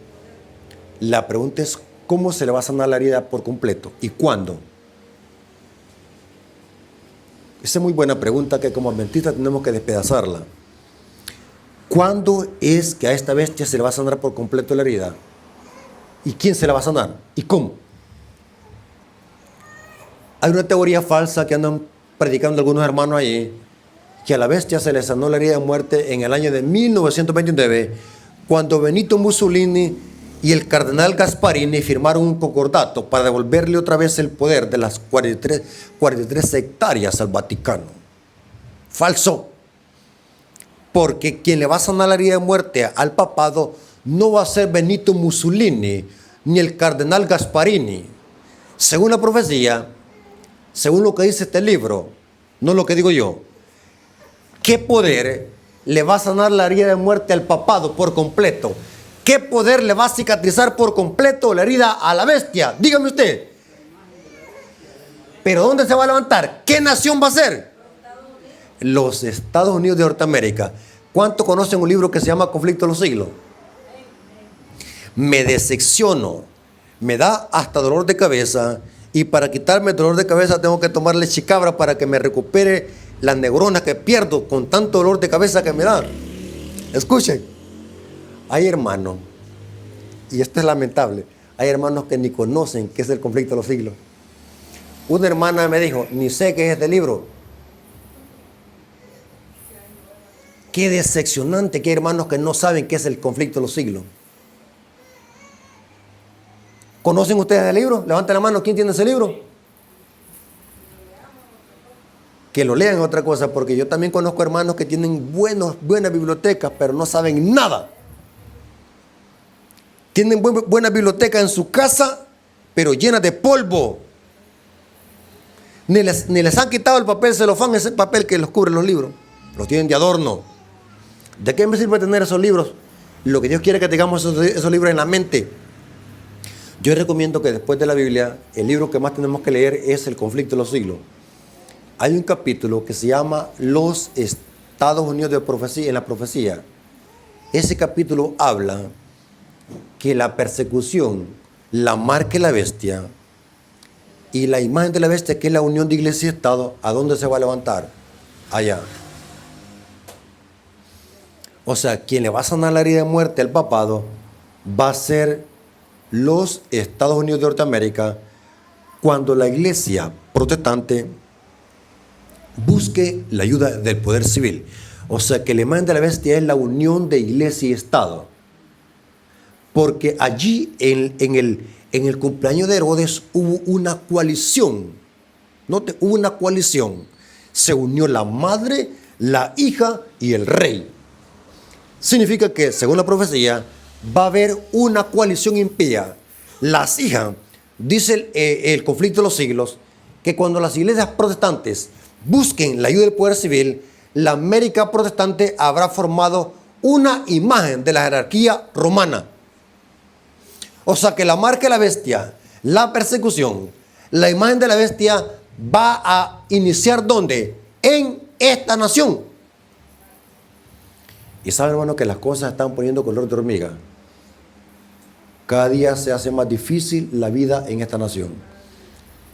La pregunta es, ¿cómo se le va a sanar la herida por completo? ¿Y cuándo? Esa es muy buena pregunta que como adventistas tenemos que despedazarla. ¿Cuándo es que a esta bestia se le va a sanar por completo la herida? ¿Y quién se la va a sanar? ¿Y cómo? Hay una teoría falsa que andan predicando algunos hermanos allí, que a la bestia se le sanó la herida de muerte en el año de 1929, cuando Benito Mussolini y el cardenal Gasparini firmaron un concordato para devolverle otra vez el poder de las 43 hectáreas al Vaticano. Falso. Porque quien le va a sanar la herida de muerte al papado no va a ser Benito Mussolini ni el cardenal Gasparini. Según la profecía, según lo que dice este libro, no lo que digo yo, ¿qué poder le va a sanar la herida de muerte al papado por completo? ¿Qué poder le va a cicatrizar por completo la herida a la bestia? Dígame usted. ¿Pero dónde se va a levantar? ¿Qué nación va a ser? Los Estados Unidos de Norteamérica. ¿Cuánto conocen un libro que se llama Conflicto de los Siglos? Me decepciono, me da hasta dolor de cabeza, y para quitarme el dolor de cabeza tengo que tomar leche cabra para que me recupere las neuronas que pierdo con tanto dolor de cabeza que me da. Escuchen, hay hermanos, y esto es lamentable, hay hermanos que ni conocen qué es el conflicto de los siglos. Una hermana me dijo, ni sé qué es este libro. Qué decepcionante que hay hermanos que no saben qué es el conflicto de los siglos. ¿Conocen ustedes el libro? Levanten la mano, ¿quién tiene ese libro? Que lo lean es otra cosa, porque yo también conozco hermanos que tienen buenas bibliotecas, pero no saben nada. Tienen buena biblioteca en su casa, pero llena de polvo. Ni les han quitado el papel celofán, ese papel que los cubre los libros. Los tienen de adorno. ¿De qué me sirve tener esos libros? Lo que Dios quiere que tengamos esos libros en la mente. Yo recomiendo que después de la Biblia, el libro que más tenemos que leer es El Conflicto de los Siglos. Hay un capítulo que se llama Los Estados Unidos de Profecía, en la profecía. Ese capítulo habla que la persecución la marca la bestia, y la imagen de la bestia, que es la unión de iglesia y Estado, ¿a dónde se va a levantar? Allá. O sea, quien le va a sanar la herida de muerte al papado va a ser los Estados Unidos de Norteamérica, cuando la iglesia protestante busque la ayuda del poder civil. O sea, que la imagen de la bestia es la unión de iglesia y Estado. Porque allí en el cumpleaños de Herodes hubo una coalición. Note, hubo una coalición. Se unió la madre, la hija y el rey. Significa que, según la profecía, va a haber una coalición impía. Las hijas, dice el conflicto de los siglos, que cuando las iglesias protestantes busquen la ayuda del poder civil, la América protestante habrá formado una imagen de la jerarquía romana. O sea que la marca de la bestia, la persecución, la imagen de la bestia va a iniciar ¿dónde? En esta nación. Y saben, hermano, que las cosas están poniendo color de hormiga. Cada día se hace más difícil la vida en esta nación.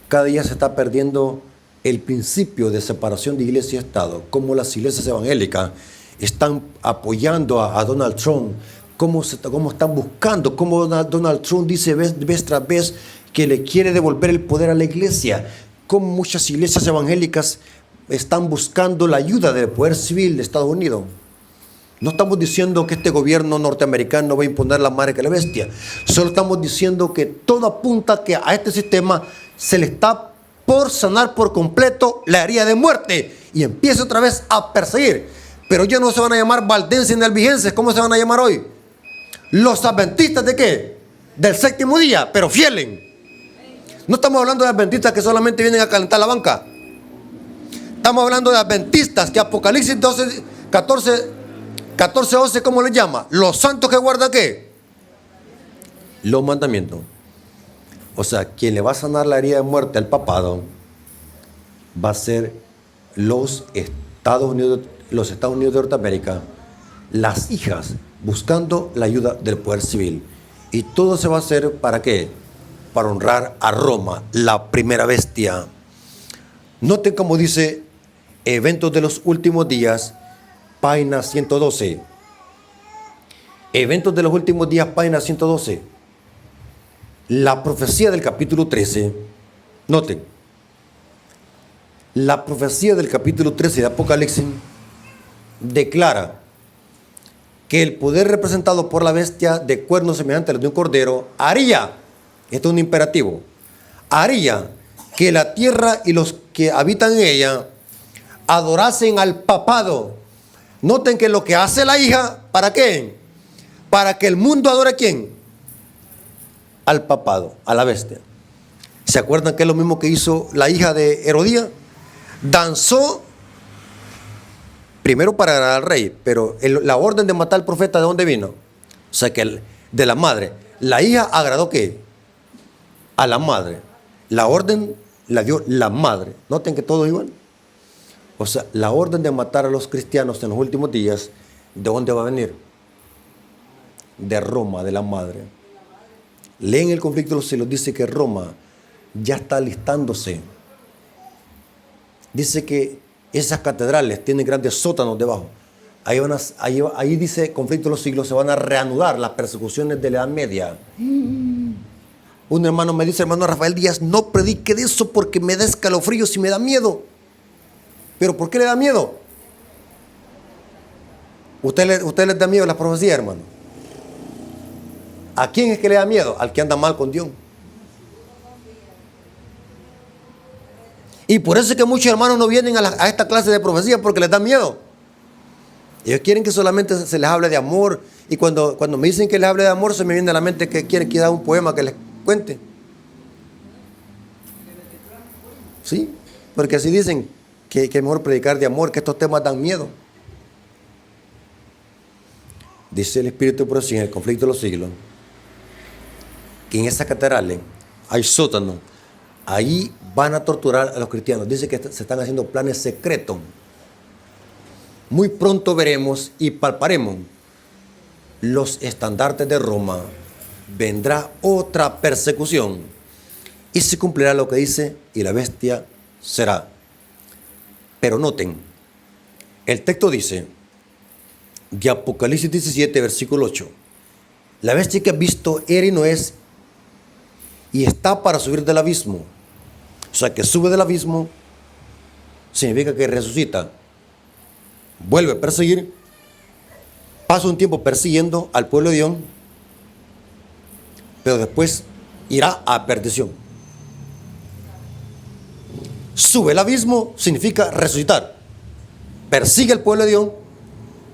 Cada día se está perdiendo el principio de separación de iglesia y Estado. Como las iglesias evangélicas están apoyando a Donald Trump. Cómo están buscando, cómo Donald Trump dice vez tras vez que le quiere devolver el poder a la iglesia. Cómo muchas iglesias evangélicas están buscando la ayuda del poder civil de Estados Unidos. No estamos diciendo que este gobierno norteamericano va a imponer la marca de la bestia. Solo estamos diciendo que todo apunta que a este sistema se le está por sanar por completo la herida de muerte y empieza otra vez a perseguir. Pero ya no se van a llamar valdenses ni albigenses. ¿Cómo se van a llamar hoy? Los adventistas ¿de qué? Del séptimo día, pero fieles. No estamos hablando de adventistas que solamente vienen a calentar la banca. Estamos hablando de adventistas que Apocalipsis 14:11, ¿cómo les llama? Los santos que guardan ¿qué? Los mandamientos. O sea, quien le va a sanar la herida de muerte al papado va a ser los Estados Unidos de Norteamérica, las hijas, buscando la ayuda del poder civil. Y todo se va a hacer ¿para qué? Para honrar a Roma, la primera bestia. Noten cómo dice Eventos de los Últimos Días, página 112. Eventos de los Últimos Días, página 112. La profecía del capítulo 13. Noten. La profecía del capítulo 13 de Apocalipsis declara que el poder representado por la bestia de cuernos semejantes a los de un cordero haría, esto es un imperativo, haría que la tierra y los que habitan en ella adorasen al papado. Noten que lo que hace la hija, ¿para qué? Para que el mundo adore ¿a quién? Al papado, a la bestia. ¿Se acuerdan que es lo mismo que hizo la hija de Herodías? Danzó primero para agradar al rey, pero la orden de matar al profeta, ¿de dónde vino? O sea que de la madre. La hija agradó ¿qué? A la madre. La orden la dio la madre. Noten que todo igual. O sea, la orden de matar a los cristianos en los últimos días, ¿de dónde va a venir? De Roma, de la madre. Leen el conflicto de los siglos, dice que Roma ya está alistándose. Dice que esas catedrales tienen grandes sótanos debajo. Ahí dice conflicto de los siglos, se van a reanudar las persecuciones de la Edad Media. Un hermano me dice, hermano Rafael Díaz, no predique de eso porque me da escalofríos y me da miedo. ¿Pero por qué le da miedo? ¿Usted les da miedo a las profecías, hermano? ¿A quién es que le da miedo? Al que anda mal con Dios. Y por eso es que muchos hermanos no vienen a esta clase de profecías porque les da miedo. Ellos quieren que solamente se les hable de amor. Y cuando me dicen que les hable de amor, se me viene a la mente que quieren que haga un poema que les cuente. Sí, porque así dicen que es mejor predicar de amor, que estos temas dan miedo. Dice el Espíritu de Profecía en el conflicto de los siglos que en esas catedrales hay sótanos. Ahí van a torturar a los cristianos. Dice que se están haciendo planes secretos. Muy pronto veremos y palparemos los estandartes de Roma. Vendrá otra persecución y se cumplirá lo que dice, y la bestia será. Pero noten, el texto dice, de Apocalipsis 17, versículo 8, la bestia que has visto era y no es, y está para subir del abismo. O sea, que sube del abismo significa que resucita, vuelve a perseguir, pasa un tiempo persiguiendo al pueblo de Dios, pero después irá a perdición. Sube el abismo significa resucitar, persigue al pueblo de Dios,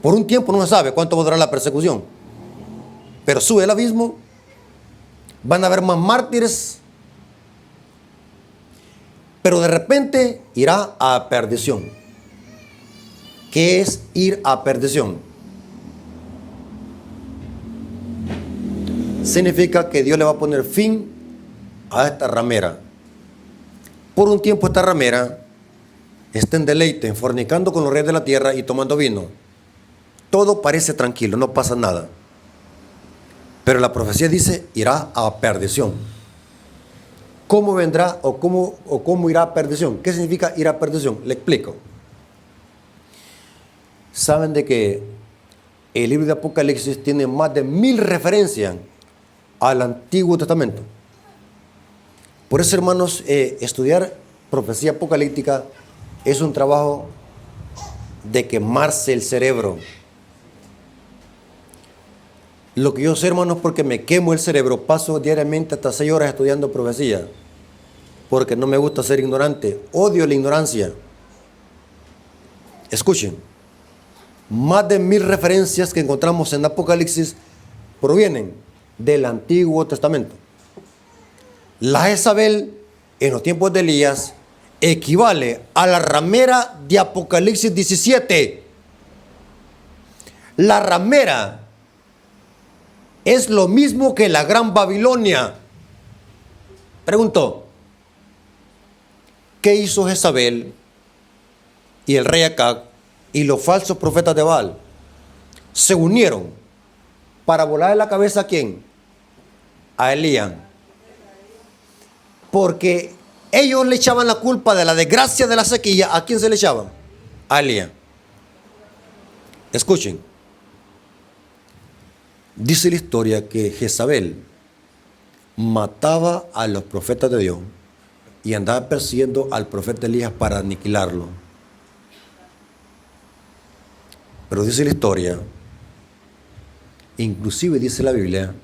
por un tiempo no se sabe cuánto va a durar la persecución, pero sube el abismo, van a haber más mártires, pero de repente irá a perdición. ¿Qué es ir a perdición? Significa que Dios le va a poner fin a esta ramera. Por un tiempo esta ramera está en deleite, fornicando con los reyes de la tierra y tomando vino. Todo parece tranquilo, no pasa nada. Pero la profecía dice, irá a perdición. ¿Cómo vendrá o cómo irá a perdición? ¿Qué significa ir a perdición? Le explico. Saben de que el libro de Apocalipsis tiene más de 1000 referencias al Antiguo Testamento. Por eso, hermanos, estudiar profecía apocalíptica es un trabajo de quemarse el cerebro. Lo que yo sé, hermanos, porque me quemo el cerebro, paso diariamente hasta 6 horas estudiando profecía, porque no me gusta ser ignorante, odio la ignorancia. Escuchen, más de 1000 referencias que encontramos en Apocalipsis provienen del Antiguo Testamento. La Jezabel, en los tiempos de Elías, equivale a la ramera de Apocalipsis 17. La ramera es lo mismo que la Gran Babilonia. Pregunto, ¿qué hizo Jezabel y el rey Acab y los falsos profetas de Baal? Se unieron para volarle la cabeza ¿a quién? A Elías. Porque ellos le echaban la culpa de la desgracia de la sequía. ¿A quién se le echaban? A Elías. Escuchen. Dice la historia que Jezabel mataba a los profetas de Dios y andaba persiguiendo al profeta Elías para aniquilarlo. Pero dice la historia Inclusive dice la Biblia,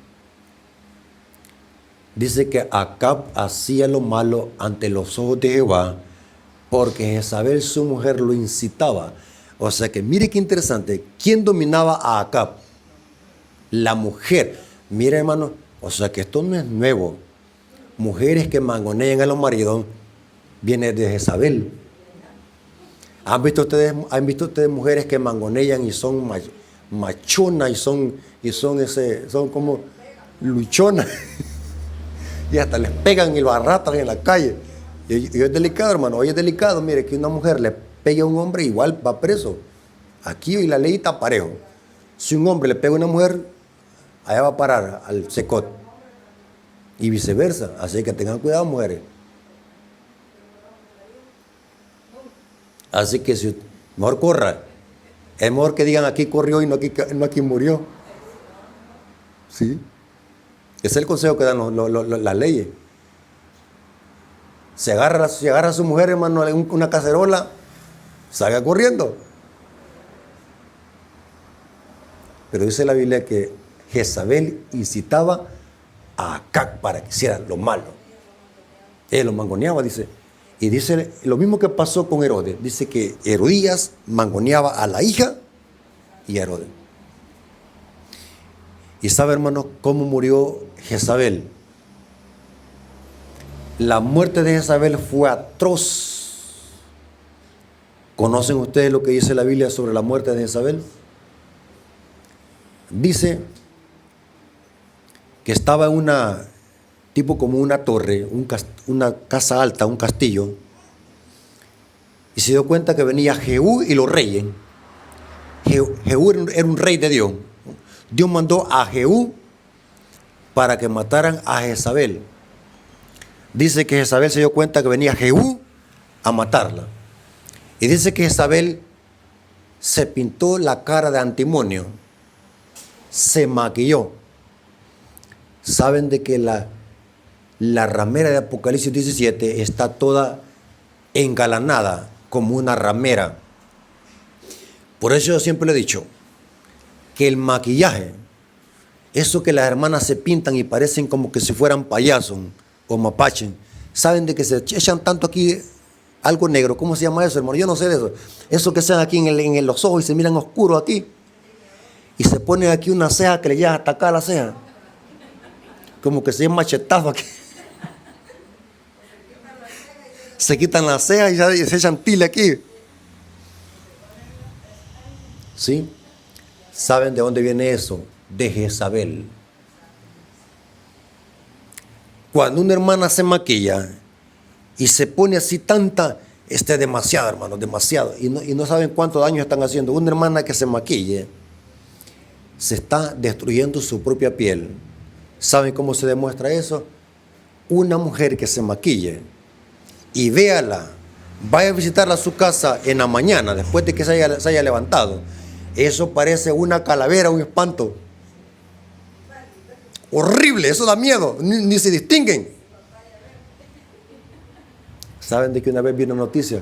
dice que Acab hacía lo malo ante los ojos de Jehová porque Jezabel, su mujer, lo incitaba. O sea que mire qué interesante, ¿quién dominaba a Acab? La mujer. Mire, hermano, o sea que esto no es nuevo. Mujeres que mangonean a los maridos viene de Jezabel. ¿Han visto ustedes mujeres que mangonean y son machonas y son como luchonas? Y hasta les pegan y lo arrastran en la calle. Y es delicado, hermano. Hoy es delicado, mire, que una mujer le pegue a un hombre, igual va preso. Aquí hoy la ley está parejo. Si un hombre le pega a una mujer, allá va a parar al secot. Y viceversa. Así que tengan cuidado, mujeres. Así que mejor corra. Es mejor que digan aquí corrió y no aquí murió. ¿Sí? Ese es el consejo que dan las leyes. Si agarra a su mujer, hermano, en una cacerola, salga corriendo. Pero dice la Biblia que Jezabel incitaba a Acab para que hiciera lo malo. Él lo mangoneaba, dice. Y dice lo mismo que pasó con Herodes. Dice que Herodías mangoneaba a la hija y a Herodes. ¿Y sabe, hermano, cómo murió Jezabel? La muerte de Jezabel fue atroz. ¿Conocen ustedes lo que dice la Biblia sobre la muerte de Jezabel? Dice que estaba en tipo como una torre, una casa alta, un castillo, y se dio cuenta que venía Jehú y los reyes. Jehú era un rey de Dios. Dios mandó a Jehú para que mataran a Jezabel. Dice que Jezabel se dio cuenta que venía Jehú a matarla. Y dice que Jezabel se pintó la cara de antimonio, se maquilló. Saben de que la ramera de Apocalipsis 17 está toda engalanada como una ramera. Por eso yo siempre le he dicho que el maquillaje, eso que las hermanas se pintan y parecen como que si fueran payasos o mapaches, saben de que se echan tanto aquí algo negro. ¿Cómo se llama eso, hermano? Yo no sé de eso. Eso que sean aquí en los ojos y se miran oscuros aquí. Y se pone aquí una ceja que le llega hasta acá la ceja. Como que se ven machetazos aquí. Se quitan las cejas y se echan tile aquí. ¿Sí? ¿Saben de dónde viene eso? De Jezabel. Cuando una hermana se maquilla y se pone así demasiado, hermano, demasiado. Y no saben cuántos daños están haciendo. Una hermana que se maquille se está destruyendo su propia piel. ¿Saben cómo se demuestra eso? Una mujer que se maquille y véala, vaya a visitarla a su casa en la mañana, después de que se haya levantado. Eso parece una calavera, un espanto. Horrible, eso da miedo, ni se distinguen. ¿Saben de que una vez vi una noticia?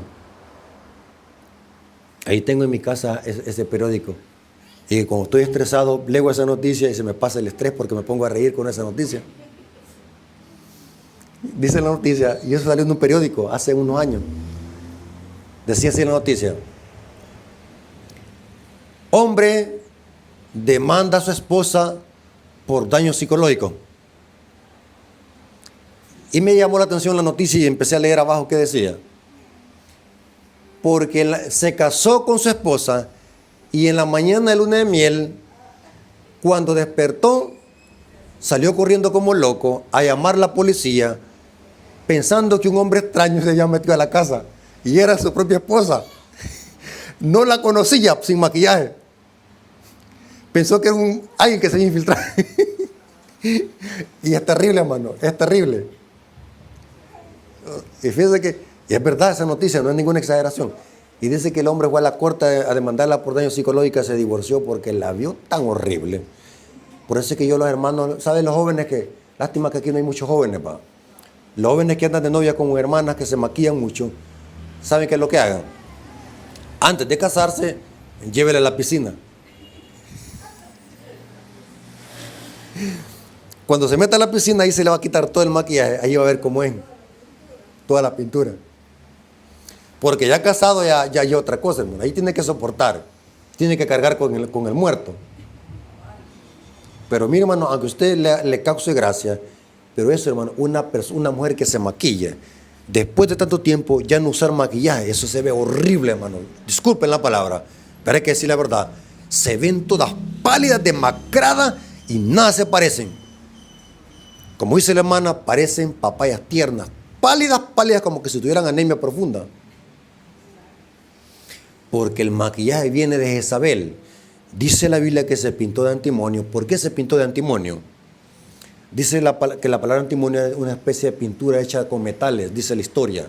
Ahí tengo en mi casa ese periódico. Y cuando estoy estresado, leo esa noticia y se me pasa el estrés porque me pongo a reír con esa noticia. Dice la noticia, y eso salió en un periódico hace unos años. Decía así la noticia: hombre demanda a su esposa por daño psicológico. Y me llamó la atención la noticia y empecé a leer abajo qué decía. Porque se casó con su esposa y en la mañana de luna de miel, cuando despertó, salió corriendo como loco a llamar a la policía, pensando que un hombre extraño se había metido a la casa y era su propia esposa. No la conocía sin maquillaje. Pensó que era alguien que se había infiltrado. Y es terrible, hermano, es terrible. Y fíjense que es verdad esa noticia, no es ninguna exageración. Y dice que el hombre fue a la corte a demandarla por daño psicológico, se divorció porque la vio tan horrible. Por eso es que yo, los hermanos, ¿saben los jóvenes que? Lástima que aquí no hay muchos jóvenes, pa. Los jóvenes que andan de novia con hermanas que se maquillan mucho, ¿saben qué es lo que hagan? Antes de casarse, llévele a la piscina. Cuando se meta a la piscina, ahí se le va a quitar todo el maquillaje. Ahí va a ver cómo es toda la pintura. Porque ya casado ya hay otra cosa, hermano. Ahí tiene que soportar. Tiene que cargar con el muerto. Pero mire, hermano, aunque usted le cause gracia, pero eso, hermano, una mujer que se maquilla, después de tanto tiempo, ya no usar maquillaje, eso se ve horrible, hermano. Disculpen la palabra, pero hay que decir la verdad. Se ven todas pálidas, demacradas y nada se parecen. Como dice la hermana, parecen papayas tiernas. Pálidas, pálidas, como que si tuvieran anemia profunda. Porque el maquillaje viene de Jezabel. Dice la Biblia que se pintó de antimonio. ¿Por qué se pintó de antimonio? Dice que la palabra antimonio es una especie de pintura hecha con metales, dice la historia.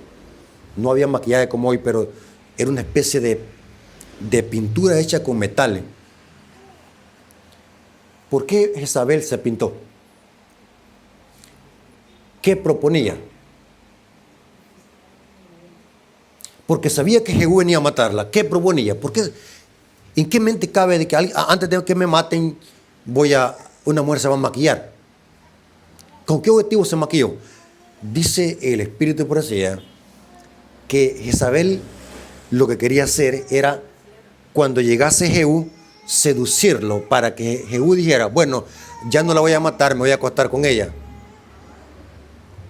No había maquillaje como hoy, pero era una especie de pintura hecha con metales. ¿Por qué Jezabel se pintó? ¿Qué proponía? Porque sabía que Jehú venía a matarla. ¿Qué proponía? ¿Por qué? ¿En qué mente cabe de que antes de que me maten, una mujer se va a maquillar? ¿Con qué objetivo se maquilló? Dice el espíritu de profecía que Jezabel lo que quería hacer era, cuando llegase Jehú, seducirlo para que Jehú dijera, bueno, ya no la voy a matar, me voy a acostar con ella.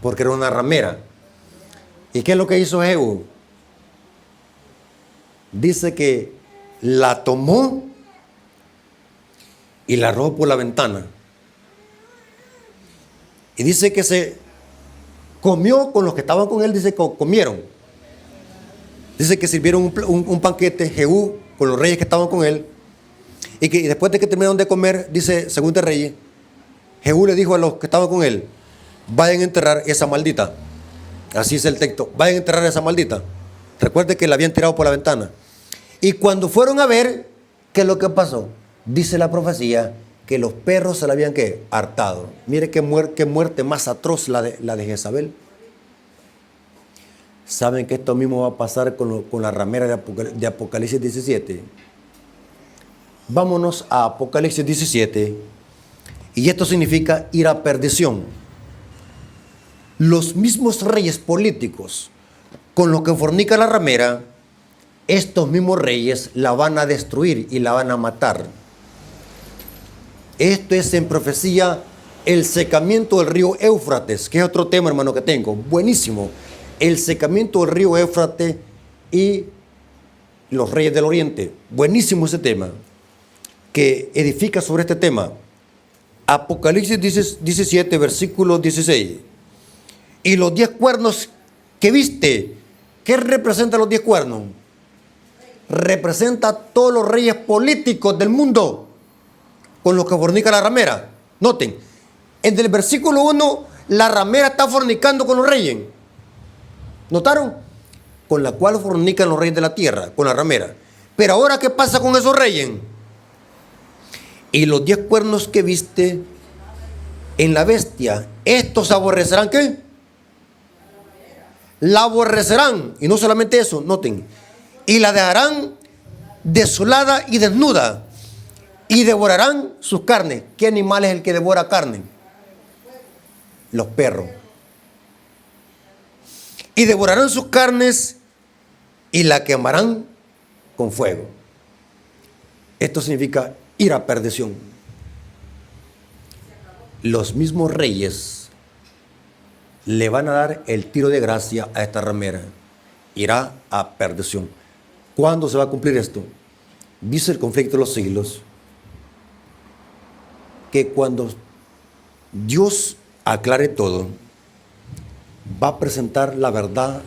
Porque era una ramera. ¿Y qué es lo que hizo Jehú? Dice que la tomó y la arrojó por la ventana. Y dice que se comió con los que estaban con él, dice que comieron. Dice que sirvieron un banquete, Jehú, con los reyes que estaban con él. Y que después de que terminaron de comer, dice, según de Reyes, Jehú le dijo a los que estaban con él, vayan a enterrar esa maldita. Así es el texto, vayan a enterrar esa maldita. Recuerde que la habían tirado por la ventana. Y cuando fueron a ver, ¿qué es lo que pasó? Dice la profecía que los perros se la habían ¿qué? Hartado. Mire qué muerte más atroz la de Jezabel. ¿Saben que esto mismo va a pasar con la ramera de Apocalipsis 17? Vámonos a Apocalipsis 17. Y esto significa ir a perdición. Los mismos reyes políticos con los que fornica la ramera, estos mismos reyes la van a destruir y la van a matar. Esto es en profecía el secamiento del río Éufrates, que es otro tema, hermano, que tengo. Buenísimo. El secamiento del río Éufrates y los reyes del oriente. Buenísimo ese tema, que edifica sobre este tema. Apocalipsis 17, versículo 16. Y los 10 cuernos que viste, ¿qué representa los 10 cuernos? Representa a todos los reyes políticos del mundo con los que fornica la ramera. Noten, en el versículo 1, la ramera está fornicando con los reyes. ¿Notaron? Con la cual fornican los reyes de la tierra, con la ramera. Pero ahora, ¿qué pasa con esos reyes? Y los 10 cuernos que viste en la bestia, estos aborrecerán, ¿qué? La aborrecerán. Y no solamente eso, noten. Y la dejarán desolada y desnuda. Y devorarán sus carnes. ¿Qué animal es el que devora carne? Los perros. Y devorarán sus carnes y la quemarán con fuego. Esto significa ir a perdición. Los mismos reyes le van a dar el tiro de gracia a esta ramera. Irá a perdición. ¿Cuándo se va a cumplir esto? Dice el conflicto de los siglos que cuando Dios aclare todo, va a presentar la verdad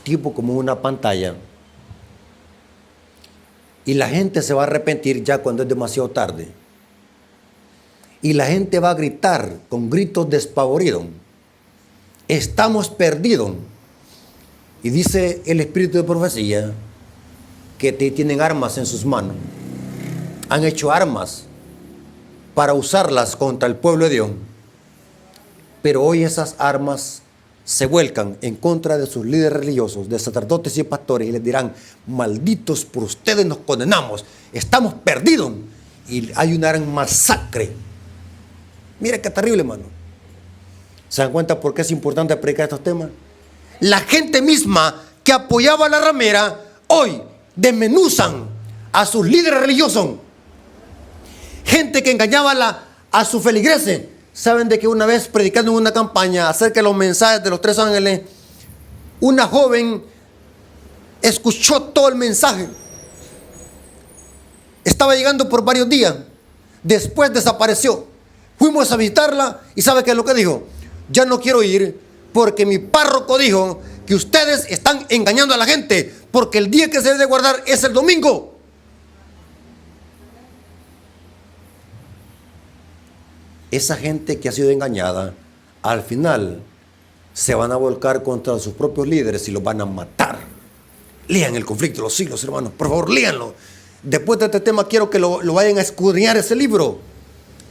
tipo como una pantalla. Y la gente se va a arrepentir ya cuando es demasiado tarde. Y la gente va a gritar con gritos despavoridos. Estamos perdidos. Y dice el espíritu de profecía que tienen armas en sus manos. Han hecho armas para usarlas contra el pueblo de Dios. Pero hoy esas armas se vuelcan en contra de sus líderes religiosos, de sacerdotes y pastores, y les dirán, malditos, por ustedes nos condenamos, estamos perdidos. Y hay una gran masacre Mire qué terrible, hermano. ¿Se dan cuenta por qué es importante predicar estos temas? La gente misma que apoyaba a la ramera, hoy desmenuzan a sus líderes religiosos. Gente que engañaba a sus feligreses. Saben de que una vez predicando en una campaña acerca de los mensajes de los 3 ángeles, una joven escuchó todo el mensaje. Estaba llegando por varios días. Después desapareció. Fuimos a visitarla y ¿sabe qué es lo que dijo? Ya no quiero ir porque mi párroco dijo que ustedes están engañando a la gente porque el día que se debe de guardar es el domingo. Esa gente que ha sido engañada, al final se van a volcar contra sus propios líderes y los van a matar. Lean El conflicto de los siglos, hermanos, por favor, léanlo. Después de este tema quiero que lo vayan a escudriñar ese libro.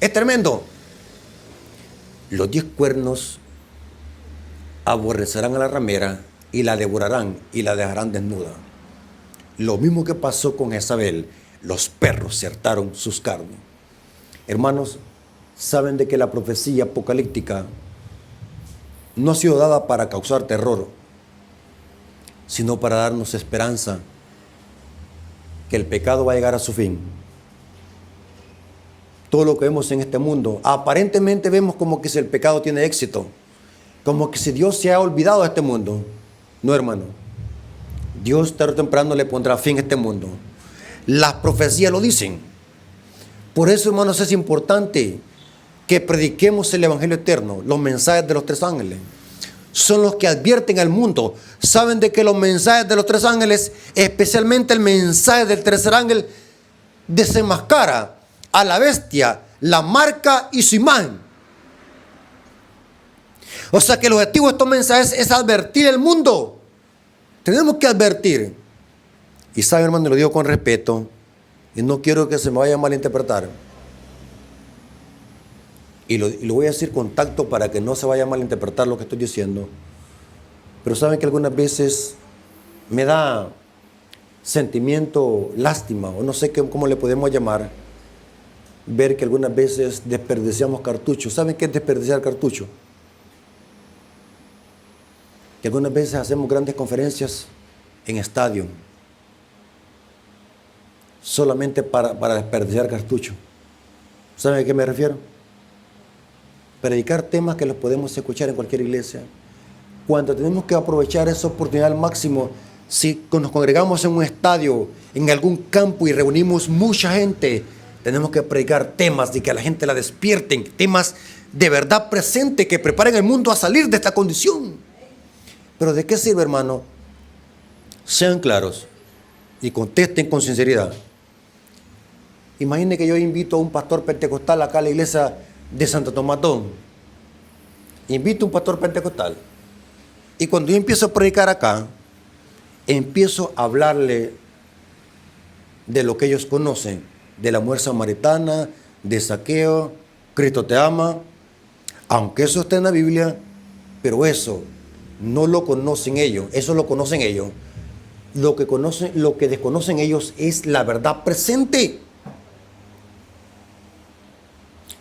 Es tremendo. Los 10 cuernos aborrecerán a la ramera y la devorarán y la dejarán desnuda. Lo mismo que pasó con Jezabel, los perros se hartaron sus carnes. Hermanos, saben de que la profecía apocalíptica no ha sido dada para causar terror, sino para darnos esperanza que el pecado va a llegar a su fin. Todo lo que vemos en este mundo, aparentemente vemos como que si el pecado tiene éxito, como que si Dios se ha olvidado de este mundo. No, hermano. Dios tarde o temprano le pondrá fin a este mundo. Las profecías lo dicen. Por eso, hermanos, es importante que prediquemos el Evangelio eterno. Los mensajes de los 3 ángeles son los que advierten al mundo. Saben de que los mensajes de los 3 ángeles, especialmente el mensaje del tercer ángel, desenmascara a la bestia, la marca y su imagen. O sea que el objetivo de estos mensajes es advertir al mundo. Tenemos que advertir. Y sabe, hermano, lo digo con respeto y no quiero que se me vaya a malinterpretar. Y lo voy a decir con tacto para que no se vaya a malinterpretar lo que estoy diciendo. Pero saben que algunas veces me da sentimiento, lástima, o no sé cómo le podemos llamar, ver que algunas veces desperdiciamos cartuchos. ¿Saben qué es desperdiciar cartucho? Que algunas veces hacemos grandes conferencias en estadio solamente para desperdiciar cartucho. ¿Saben a qué me refiero? Predicar temas que los podemos escuchar en cualquier iglesia. Cuando tenemos que aprovechar esa oportunidad al máximo, si nos congregamos en un estadio, en algún campo y reunimos mucha gente, tenemos que predicar temas de que a la gente la despierten, temas de verdad presente que preparen al mundo a salir de esta condición. Pero ¿de qué sirve, hermano? Sean claros y contesten con sinceridad. Imagine que yo invito a un pastor pentecostal acá a la iglesia de Santo Tomatón. Invito a un pastor pentecostal. Y cuando yo empiezo a predicar acá, empiezo a hablarle de lo que ellos conocen, de la mujer samaritana, de Zaqueo, Cristo te ama, aunque eso esté en la Biblia, pero eso no lo conocen ellos, eso lo conocen ellos. Lo que desconocen ellos es la verdad presente.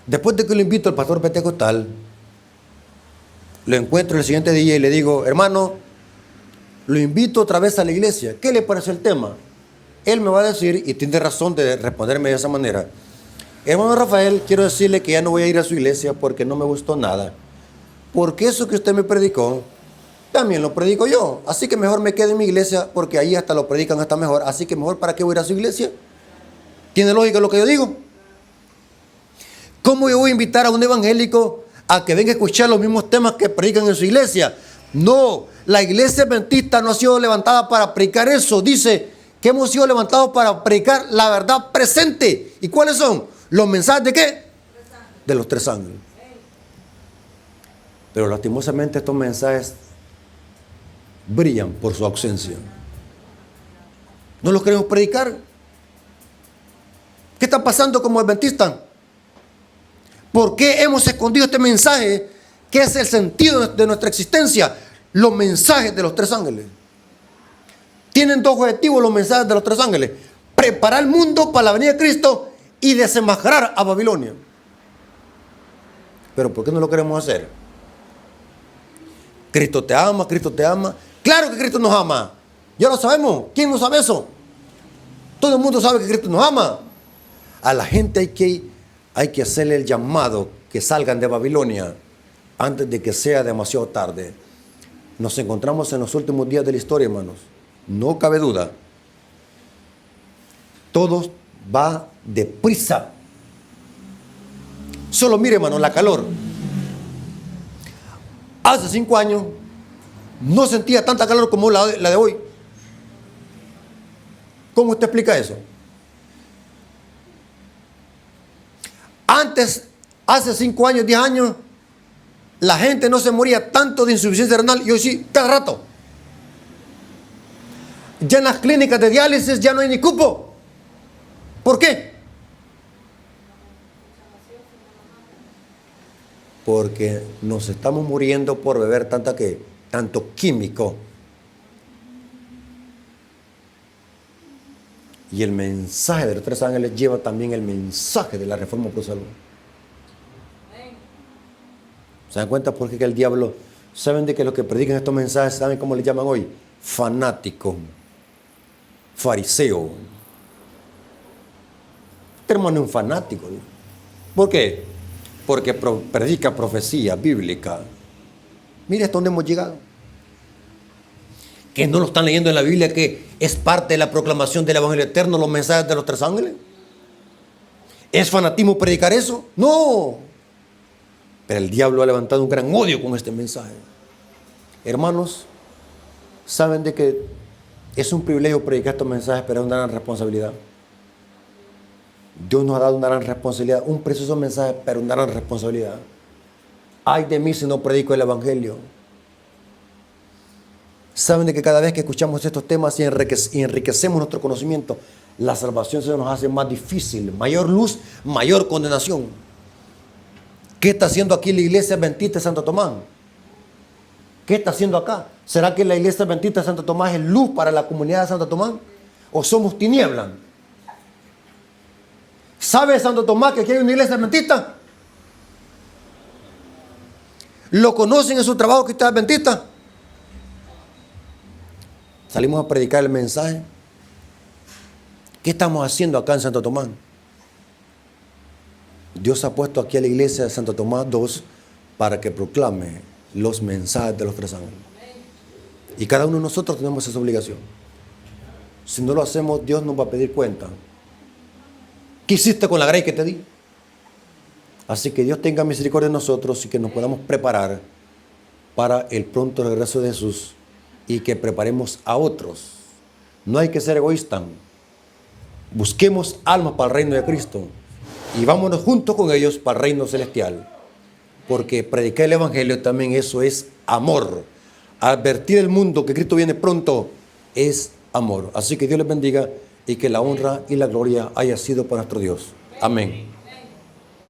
Después de que lo invito al pastor pentecostal, lo encuentro el siguiente día y le digo, hermano, lo invito otra vez a la iglesia. ¿Qué le parece el tema? Él me va a decir, y tiene razón de responderme de esa manera, hermano Rafael, quiero decirle que ya no voy a ir a su iglesia porque no me gustó nada. Porque eso que usted me predicó, también lo predico yo. Así que mejor me quedo en mi iglesia porque ahí hasta lo predican hasta mejor. Así que mejor, ¿para qué voy a ir a su iglesia? ¿Tiene lógica lo que yo digo? ¿Cómo yo voy a invitar a un evangélico a que venga a escuchar los mismos temas que predican en su iglesia? No, la iglesia adventista no ha sido levantada para predicar eso. Dice que hemos sido levantados para predicar la verdad presente. ¿Y cuáles son? ¿Los mensajes de qué? De los 3 ángeles. Pero lastimosamente estos mensajes brillan por su ausencia. ¿No los queremos predicar? ¿Qué está pasando como adventistas? ¿Por qué hemos escondido este mensaje que es el sentido de nuestra existencia? Los mensajes de los 3 ángeles. Tienen 2 objetivos los mensajes de los 3 ángeles: preparar el mundo para la venida de Cristo y desenmascarar a Babilonia. Pero ¿por qué no lo queremos hacer? Cristo te ama, Cristo te ama. Claro que Cristo nos ama. Ya lo sabemos. ¿Quién no sabe eso? Todo el mundo sabe que Cristo nos ama. A la gente hay que hacerle el llamado que salgan de Babilonia antes de que sea demasiado tarde. Nos encontramos en los últimos días de la historia, hermanos. No cabe duda. Todo va deprisa. Solo mire, hermano, la calor. Hace 5 años no sentía tanta calor como la de hoy. ¿Cómo usted explica eso? Antes, hace 5 años, 10 años, la gente no se moría tanto de insuficiencia renal y hoy sí, cada rato. Ya en las clínicas de diálisis ya no hay ni cupo. ¿Por qué? Porque nos estamos muriendo por beber tanto químico. Y el mensaje de los 3 ángeles lleva también el mensaje de la reforma por salud. ¿Se dan cuenta por qué el diablo, saben de que los que predican estos mensajes, saben cómo le llaman hoy? Fanático, fariseo. Este hermano es un fanático. ¿Por qué? Porque predica profecía bíblica. Mire hasta dónde hemos llegado. Que no lo están leyendo en la Biblia, que es parte de la proclamación del Evangelio eterno, los mensajes de los 3 ángeles. ¿Es fanatismo predicar eso? No. Pero el diablo ha levantado un gran odio con este mensaje. Hermanos, saben de que es un privilegio predicar estos mensajes, pero es una gran responsabilidad. Dios nos ha dado una gran responsabilidad, un precioso mensaje, pero una gran responsabilidad. Ay de mí si no predico el Evangelio. Saben de que cada vez que escuchamos estos temas y enriquecemos nuestro conocimiento, la salvación se nos hace más difícil, mayor luz, mayor condenación. ¿Qué está haciendo aquí la iglesia adventista de Santo Tomás? ¿Qué está haciendo acá? ¿Será que la iglesia adventista de Santo Tomás es luz para la comunidad de Santo Tomás? ¿O somos tinieblas? ¿Sabe Santo Tomás que aquí hay una iglesia adventista? ¿Lo conocen en su trabajo que usted es adventista? Salimos a predicar el mensaje. ¿Qué estamos haciendo acá en Santo Tomás? Dios ha puesto aquí a la iglesia de Santo Tomás II para que proclame los mensajes de los 3 ángeles. Y cada uno de nosotros tenemos esa obligación. Si no lo hacemos, Dios nos va a pedir cuenta. ¿Qué hiciste con la gracia que te di? Así que Dios tenga misericordia de nosotros y que nos podamos preparar para el pronto regreso de Jesús y que preparemos a otros. No hay que ser egoístas. Busquemos almas para el reino de Cristo y vámonos juntos con ellos para el reino celestial. Porque predicar el Evangelio también eso es amor. Advertir al mundo que Cristo viene pronto es amor. Así que Dios les bendiga y que la honra y la gloria haya sido para nuestro Dios. Amén.